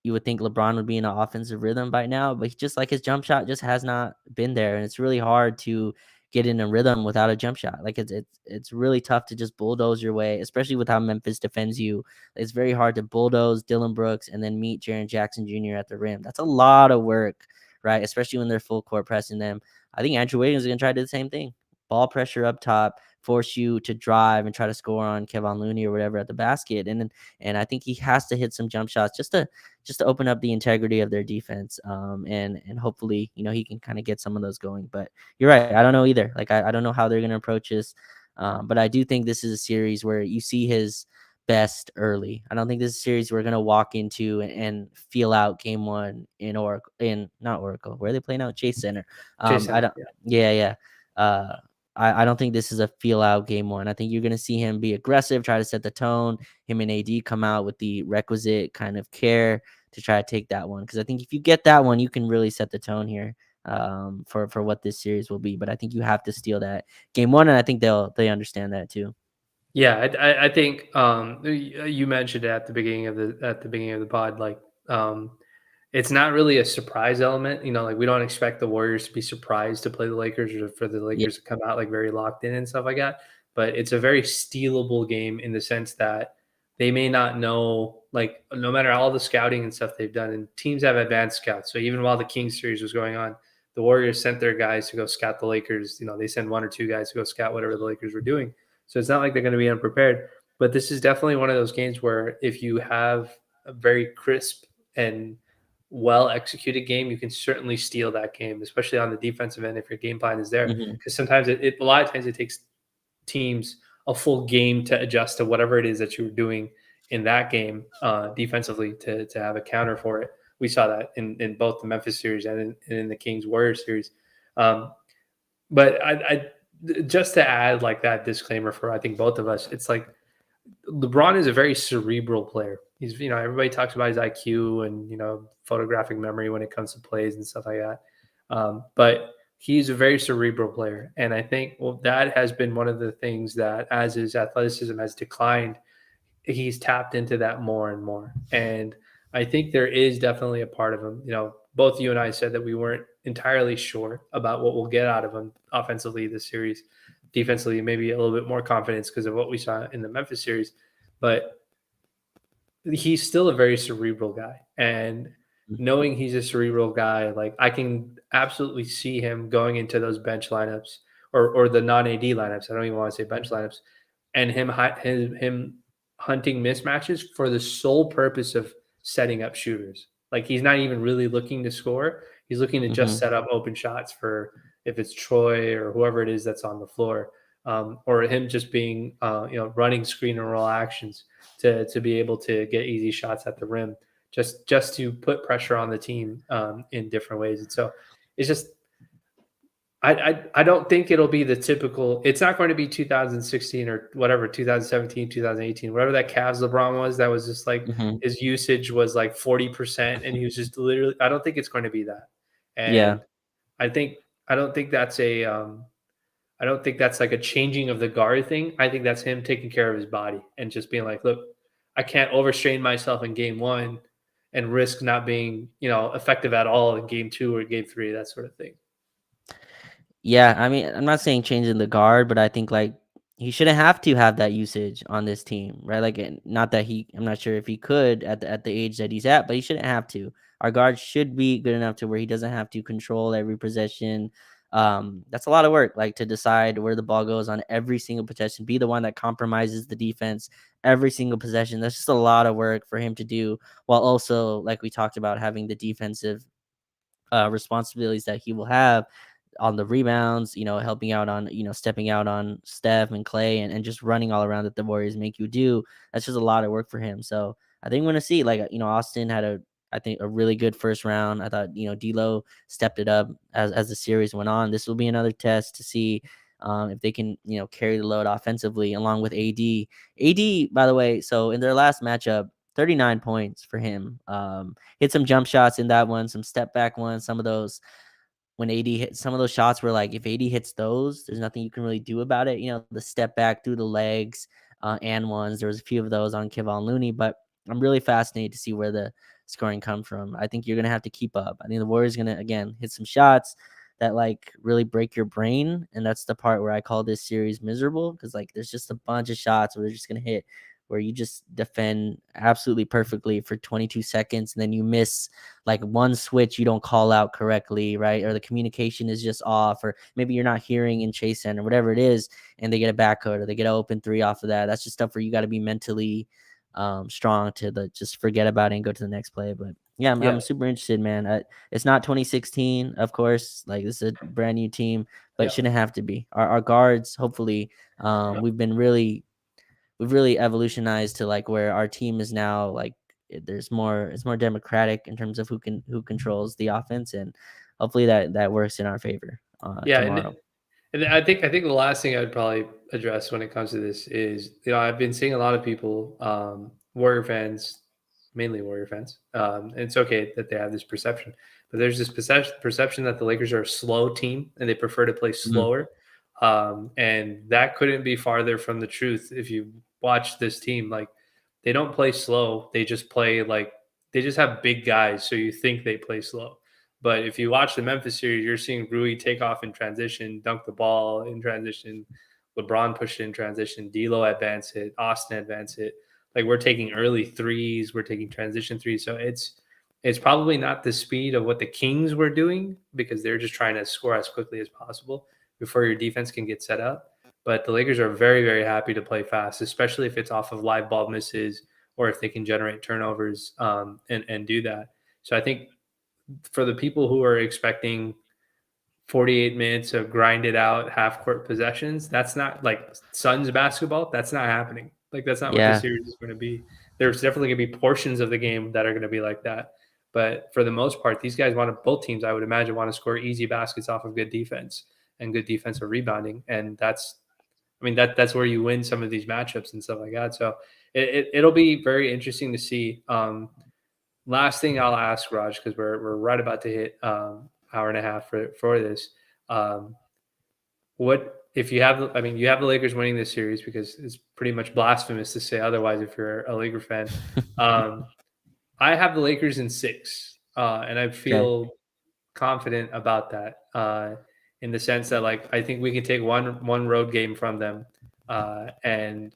would think LeBron would be in an offensive rhythm by now, but just like his jump shot just has not been there, and it's really hard to get in a rhythm without a jump shot. Like it's really tough to just bulldoze your way, especially with how Memphis defends you. It's very hard to bulldoze Dillon Brooks and then meet Jaren Jackson Jr. at the rim. That's a lot of work, right? Especially when they're full court pressing them. I think Andrew Wiggins is going to try to do the same thing. Ball pressure up top, force you to drive and try to score on Kevon Looney or whatever at the basket. And I think he has to hit some jump shots just to open up the integrity of their defense. And hopefully, he can kind of get some of those going. But you're right. I don't know either. Like, I don't know how they're going to approach this. But I do think this is a series where you see his best early. I don't think this is a series we're going to walk into and feel out game 1 in Oracle, not Oracle. Where are they playing out? Chase Center. Chase Center, yeah. I don't think this is a feel out game 1. I think you're going to see him be aggressive, try to set the tone. Him and AD come out with the requisite kind of care to try to take that one. Because I think if you get that one, you can really set the tone here for what this series will be. But I think you have to steal that game 1, and I think they understand that too. Yeah, I think you mentioned at the beginning of the pod, like it's not really a surprise element. Like we don't expect the Warriors to be surprised to play the Lakers or for the Lakers to come out like very locked in and stuff like that. But it's a very stealable game in the sense that they may not know, like no matter all the scouting and stuff they've done, and teams have advanced scouts. So even while the Kings series was going on, the Warriors sent their guys to go scout the Lakers. They send 1 or 2 guys to go scout whatever the Lakers were doing. So it's not like they're going to be unprepared. But this is definitely one of those games where if you have a very crisp and well-executed game, you can certainly steal that game, especially on the defensive end if your game plan is there. Because sometimes a lot of times it takes teams a full game to adjust to whatever it is that you were doing in that game defensively to have a counter for it. We saw that in both the Memphis series and in the Kings Warriors series. But I just to add like that disclaimer for I think both of us, it's like LeBron is a very cerebral player. He's, everybody talks about his IQ and, photographic memory when it comes to plays and stuff like that. But he's a very cerebral player. And I think, well, that has been one of the things that, as his athleticism has declined, he's tapped into that more and more. And I think there is definitely a part of him. Both you and I said that we weren't entirely sure about what we'll get out of him offensively this series. Defensively, maybe a little bit more confidence because of what we saw in the Memphis series. But he's still a very cerebral guy. And knowing he's a cerebral guy, like I can absolutely see him going into those bench lineups or the non-AD lineups. I don't even want to say bench lineups, and him hunting mismatches for the sole purpose of setting up shooters. Like he's not even really looking to score. He's looking to just set up open shots for if it's Troy or whoever it is that's on the floor, or him just being running screen and roll actions to be able to get easy shots at the rim, just to put pressure on the team in different ways. And so it's just I don't think it'll be the typical. It's not going to be 2016 or whatever, 2017, 2018, whatever that Cavs LeBron was. That was just like his usage was like 40%, and he was just literally. I don't think it's going to be that. And I don't think that's a. I don't think that's like a changing of the guard thing. I think that's him taking care of his body and just being like, look, I can't overstrain myself in game one and risk not being, effective at all in game two or game three, that sort of thing. Yeah, I mean, I'm not saying changing the guard, but I think like he shouldn't have to have that usage on this team, right? Like, not that I'm not sure if he could at the age that he's at, but he shouldn't have to. Our guard should be good enough to where he doesn't have to control every possession. That's a lot of work, like to decide where the ball goes on every single possession, be the one that compromises the defense every single possession. That's just a lot of work for him to do, while also, like we talked about, having the defensive responsibilities that he will have on the rebounds, helping out on, stepping out on Steph and Clay and just running all around that the Warriors make you do. That's just a lot of work for him. So I think we're going to see, like, Austin had I think a really good first round. I thought, D'Lo stepped it up as the series went on. This will be another test to see if they can, carry the load offensively along with AD. AD, by the way, so in their last matchup, 39 points for him. Hit some jump shots in that one, some step back ones, some of those when AD hit some of those shots were like, if AD hits those, there's nothing you can really do about it. The step back through the legs and ones. There was a few of those on Kevon Looney, but I'm really fascinated to see where the scoring come from. I think you're going to have to keep up. I think the Warriors going to, again, hit some shots that like really break your brain. And that's the part where I call this series miserable because like there's just a bunch of shots where they're just going to hit where you just defend absolutely perfectly for 22 seconds and then you miss like one switch you don't call out correctly, right? Or the communication is just off, or maybe you're not hearing in Chase Center, whatever it is, and they get a backhook or they get an open three off of that. That's just stuff where you got to be mentally strong to just forget about it and go to the next play. But yeah, I'm super interested, man. It's not 2016, of course. Like this is a brand new team, but it shouldn't have to be. Our guards, hopefully, we've really evolutionized to like where our team is now like it's more democratic in terms of who controls the offense, and hopefully that works in our favor tomorrow. And I think the last thing I'd probably address when it comes to this is, I've been seeing a lot of people, Warrior fans, mainly Warrior fans, and it's okay that they have this perception, but there's this perception that the Lakers are a slow team and they prefer to play slower. And that couldn't be farther from the truth. If you watch this team, like they don't play slow. They just play like they just have big guys. So you think they play slow. But if you watch the Memphis series, you're seeing Rui take off in transition, dunk the ball in transition, LeBron push it in transition, D'Lo advance it, Austin advance it. Like we're taking early threes, we're taking transition threes. So it's probably not the speed of what the Kings were doing because they're just trying to score as quickly as possible before your defense can get set up. But the Lakers are very, very happy to play fast, especially if it's off of live ball misses or if they can generate turnovers and do that. So I think for the people who are expecting 48 minutes of grinded out half court possessions, that's not like Suns basketball. That's not happening. Like that's not what the series is going to be. There's definitely going to be portions of the game that are going to be like that. But for the most part, these guys both teams, I would imagine, want to score easy baskets off of good defense and good defensive rebounding. And that's where you win some of these matchups and stuff like that. So it'll be very interesting to see. Last thing I'll ask, Raj, because we're right about to hit hour and a half for this. Um, what if you have? I mean, you have the Lakers winning this series because it's pretty much blasphemous to say otherwise if you're a Laker fan. Um, I have the Lakers in 6, and I Okay. feel confident about that. In the sense that like I think we can take one road game from them, and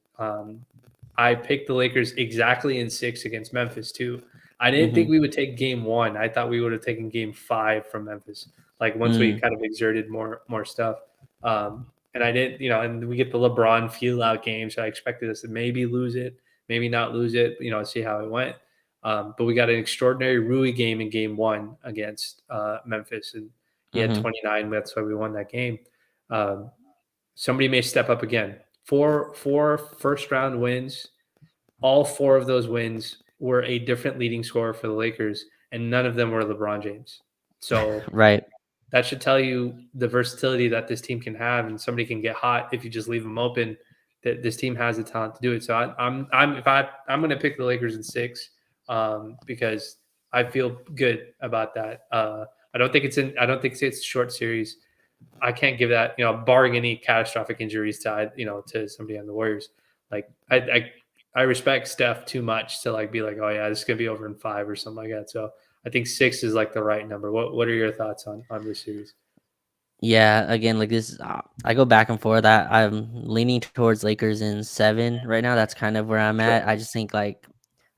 I picked the Lakers exactly in 6 against Memphis too. I didn't think Mm-hmm. we would take game 1. I thought we would have taken game 5 from Memphis. Like once we Mm, kind of exerted more stuff. And I didn't, and we get the LeBron feel out game, so I expected us to maybe lose it, maybe not lose it, see how it went. But we got an extraordinary Rui game in game 1 against Memphis, and he had mm-hmm. 29. That's why we won that game. Um, Somebody may step up again. Four first round wins. All 4 of those wins were a different leading scorer for the Lakers, and none of them were LeBron James. So Right. that should tell you the versatility that this team can have, and somebody can get hot if you just leave them open. That this team has the talent to do it. So I'm going to pick the Lakers in 6, because I feel good about that. I don't think it's a short series. I can't give that, barring any catastrophic injuries to somebody on the Warriors. Like I respect Steph too much to like be like, oh yeah, this is gonna be over in 5 or something like that. So I think 6 is like the right number. What are your thoughts on this series? Yeah, again, like this, I go back and forth. I'm leaning towards Lakers in 7 right now. That's kind of where I'm Sure. at. I just think I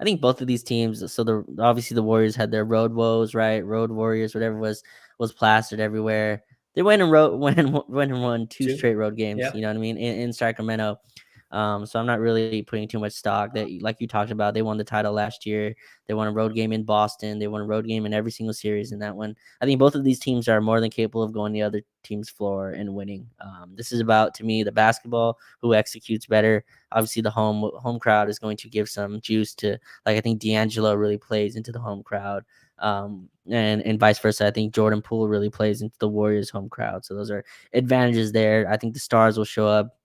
think both of these teams. So obviously the Warriors had their road woes, right? Road Warriors, whatever was plastered everywhere. They went and won 2 2. straight road games. Yeah. You know what I mean in Sacramento. So I'm not really putting too much stock. That, like you talked about, they won the title last year. They won a road game in Boston. They won a road game in every single series in that one. I think both of these teams are more than capable of going the other team's floor and winning. This is about, to me, the basketball, who executes better. Obviously, the home crowd is going to give some juice to, like, I think D'Angelo really plays into the home crowd. And vice versa. I think Jordan Poole really plays into the Warriors home crowd. So those are advantages there. I think the stars will show up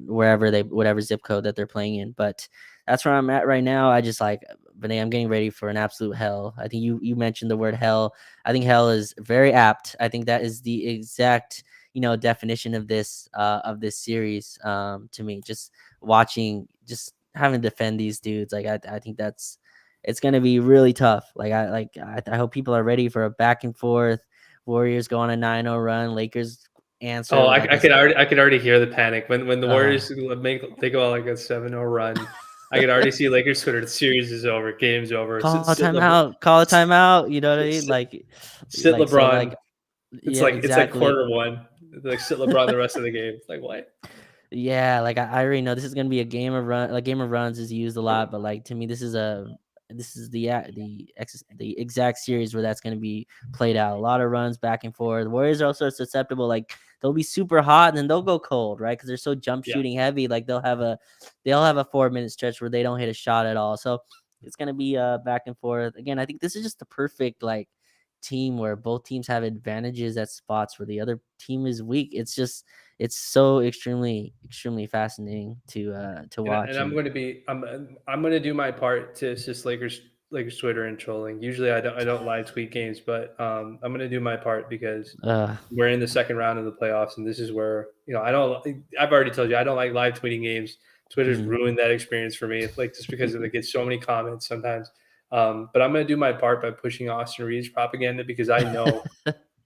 whatever zip code that they're playing in. But that's where I'm at right now. I just but I'm getting ready for an absolute hell. I think you mentioned the word hell. I think hell is very apt. I think that is the exact definition of this series. To me, just watching, just having to defend these dudes, like I think it's gonna be really tough. I hope people are ready for a back and forth. Warriors go on a 9-0 run. Lakers answer Oh, with I could already hear the panic when the Warriors they go on like a 7-0 run. I could already see Lakers Twitter. The series is over. Game's over. call a timeout. You know what I mean? Sit, sit So LeBron. yeah, It's like exactly. quarter 1. Like sit LeBron the rest of the game. Like what? Yeah, I already know this is gonna be a game of run. Like, game of runs is used a lot, but like, to me, this is the exact series where that's gonna be played out. A lot of runs back and forth. The Warriors are also susceptible. Like, they'll be super hot and then they'll go cold, right? Because they're so jump Yeah. shooting heavy. Like, they'll have a 4-minute stretch where they don't hit a shot at all. So it's gonna be back and forth. Again, I think this is just the perfect team where both teams have advantages at spots where the other team is weak. It's so extremely fascinating to And watch. I'm And going to be I'm going to do my part to assist Lakers Twitter and trolling. Usually I don't live tweet games, but I'm going to do my part because uh we're in the second round of the playoffs, and this is where I've already told you I don't like live tweeting games. Twitter's mhm. ruined that experience for me, like just because it gets so many comments sometimes. But I'm going to do my part by pushing Austin Reeves propaganda because I know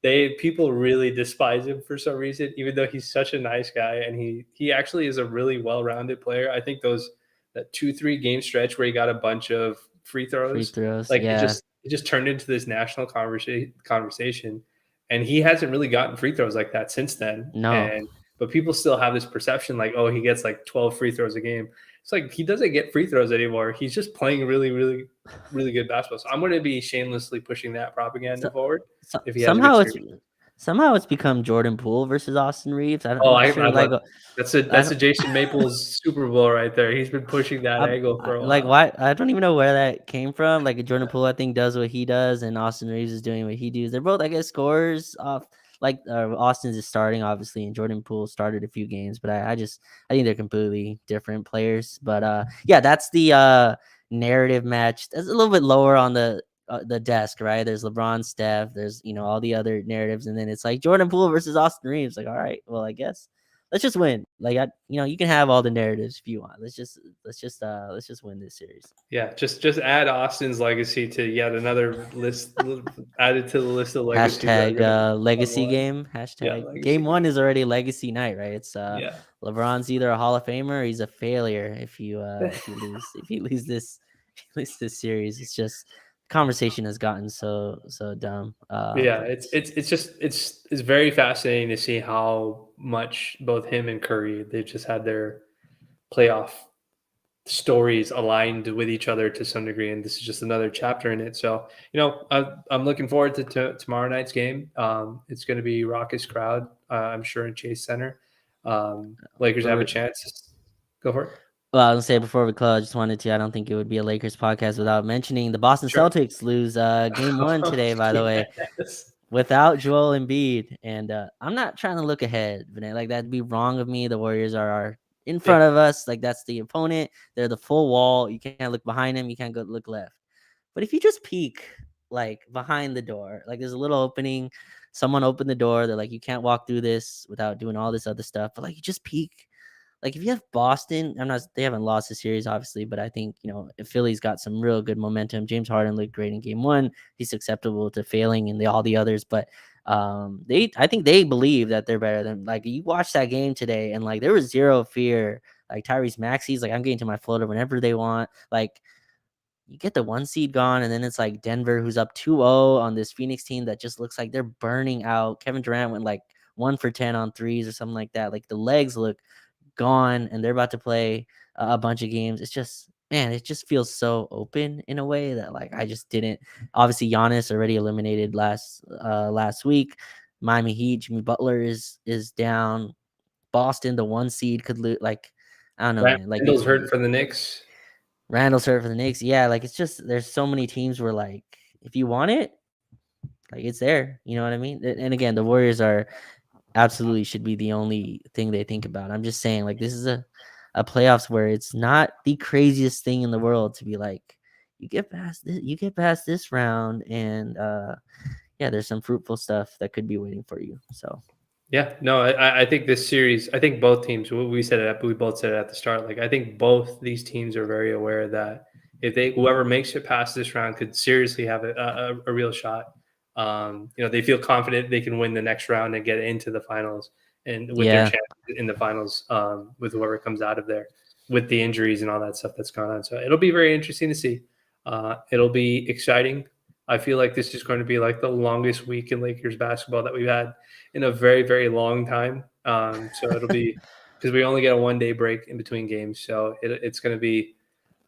people really despise him for some reason, even though he's such a nice guy and he actually is a really well-rounded player. I think that 2-3 game stretch where he got a bunch of free Free throws, throws, like yeah. it just turned into this national conversation, and he hasn't really gotten free throws like that since then. No. And but people still have this perception like, oh, he gets like 12 free throws a game. It's like he doesn't get free throws anymore. He's just playing really, really, really good basketball. So I'm going to be shamelessly pushing that propaganda So, forward so if he has a good series. somehow it's become Jordan Poole versus Austin Reeves. Oh, I'm not sure. I love I that's a don't. Jason Maples Super Bowl right there. He's been pushing that angle for a while. Why, I don't even know where that came from. Like, Jordan Poole, I think, does what he does, and Austin Reeves is doing what he does. They're both, I guess, scorers off. Austin's is starting, obviously, and Jordan Poole started a few games, but I think they're completely different players. But yeah, that's the narrative match. That's a little bit lower on the the desk, right? There's LeBron, Steph, there's all the other narratives, and then it's like Jordan Poole versus Austin Reeves. Like, all right, well, I guess let's just win. Like, you can have all the narratives if you want. Let's just win this series. Yeah, just add Austin's legacy to yet another list added to the list of legacies. Hashtag legacy game. Yeah, Hashtag legacy game one game. is already legacy night, right? It's Yeah. LeBron's either a Hall of Famer or he's a failure if you lose this series. It's just conversation has gotten so dumb. Yeah, it's very fascinating to see how much both him and Curry, they've just had their playoff stories aligned with each other to some degree, and this is just another chapter in it. So I'm looking forward to tomorrow night's game. It's going to be raucous crowd, I'm sure, in Chase Center. Lakers have a chance. Go for it. Well, I was gonna say before we close, I just wanted to. I don't think it would be a Lakers podcast without mentioning the Boston Sure. Celtics lose game one today. By the way, Yes. without Joel Embiid, and I'm not trying to look ahead, but like that'd be wrong of me. The Warriors are in front of us. Like that's the opponent. They're the full wall. You can't look behind them. You can't go look left. But if you just peek like behind the door, like there's a little opening. Someone opened the door. They're like, you can't walk through this without doing all this other stuff. But like you just peek. Like if you have Boston, they haven't lost the series, obviously, but I think, if Philly's got some real good momentum. James Harden looked great in game one. He's acceptable to failing in all the others, but I think they believe that they're better than, like, you watch that game today and like there was zero fear. Like Tyrese Maxey's like, I'm getting to my floater whenever they want. Like you get the 1 seed gone, and then it's like Denver, who's up 2-0 on this Phoenix team that just looks like they're burning out. Kevin Durant went like 1 for 10 on threes or something like that. Like the legs look gone, and they're about to play a bunch of games. It's just, man, it just feels so open in a way that like I just didn't. Obviously, Giannis already eliminated last week. Miami Heat, Jimmy Butler is down. Boston, the 1 seed, could lose. Like I don't know, man. Like Randall's hurt for the Knicks. Randall's hurt for the Knicks. Yeah, like it's just there's so many teams where like if you want it, like it's there. You know what I mean? And again, the Warriors are absolutely should be the only thing they think about. I'm just saying, like, this is a playoffs where it's not the craziest thing in the world to be like, you get past this round, and yeah, there's some fruitful stuff that could be waiting for you. So yeah, no, I think this series, I think both teams, we said it, we both said it at the start. Like, I think both these teams are very aware that if whoever makes it past this round could seriously have a real shot. They feel confident they can win the next round and get into the finals, and with their chances in the finals, with whoever comes out of there, with the injuries and all that stuff that's gone on. So it'll be very interesting to see. It'll be exciting. I feel like this is going to be like the longest week in Lakers basketball that we've had in a very, very long time. So it'll be because we only get a 1 day break in between games. So it's going to be.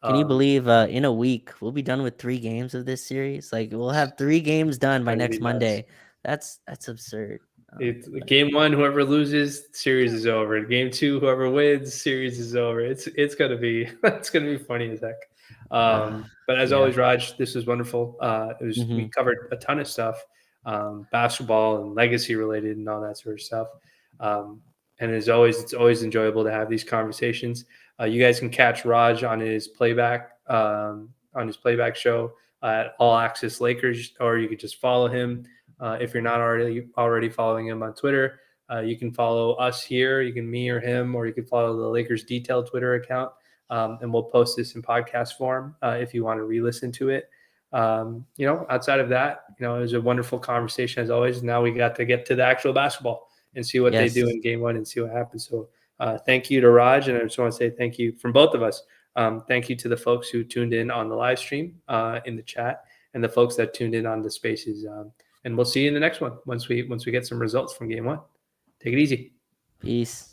Can you believe in a week we'll be done with 3 games of this series? Like we'll have 3 games done by next Monday. That's absurd. Game 1, whoever loses, series is over. Game 2, whoever wins, series is over. It's gonna be funny as heck. But as always, Raj, this was wonderful. We covered a ton of stuff, basketball and legacy related and all that sort of stuff. And as always, it's always enjoyable to have these conversations. You guys can catch Raj on his playback show at All Access Lakers, or you could just follow him. If you're not already following him on Twitter, you can follow us here. You can me or him, or you can follow the Lakers Detailed Twitter account, and we'll post this in podcast form if you want to re-listen to it. Outside of that, it was a wonderful conversation as always. Now we got to get to the actual basketball and see what they do in game 1 and see what happens. So thank you to Raj, and I just want to say thank you from both of us. Thank you to the folks who tuned in on the live stream in the chat, and the folks that tuned in on the spaces. And we'll see you in the next one once we get some results from game 1. Take it easy. Peace.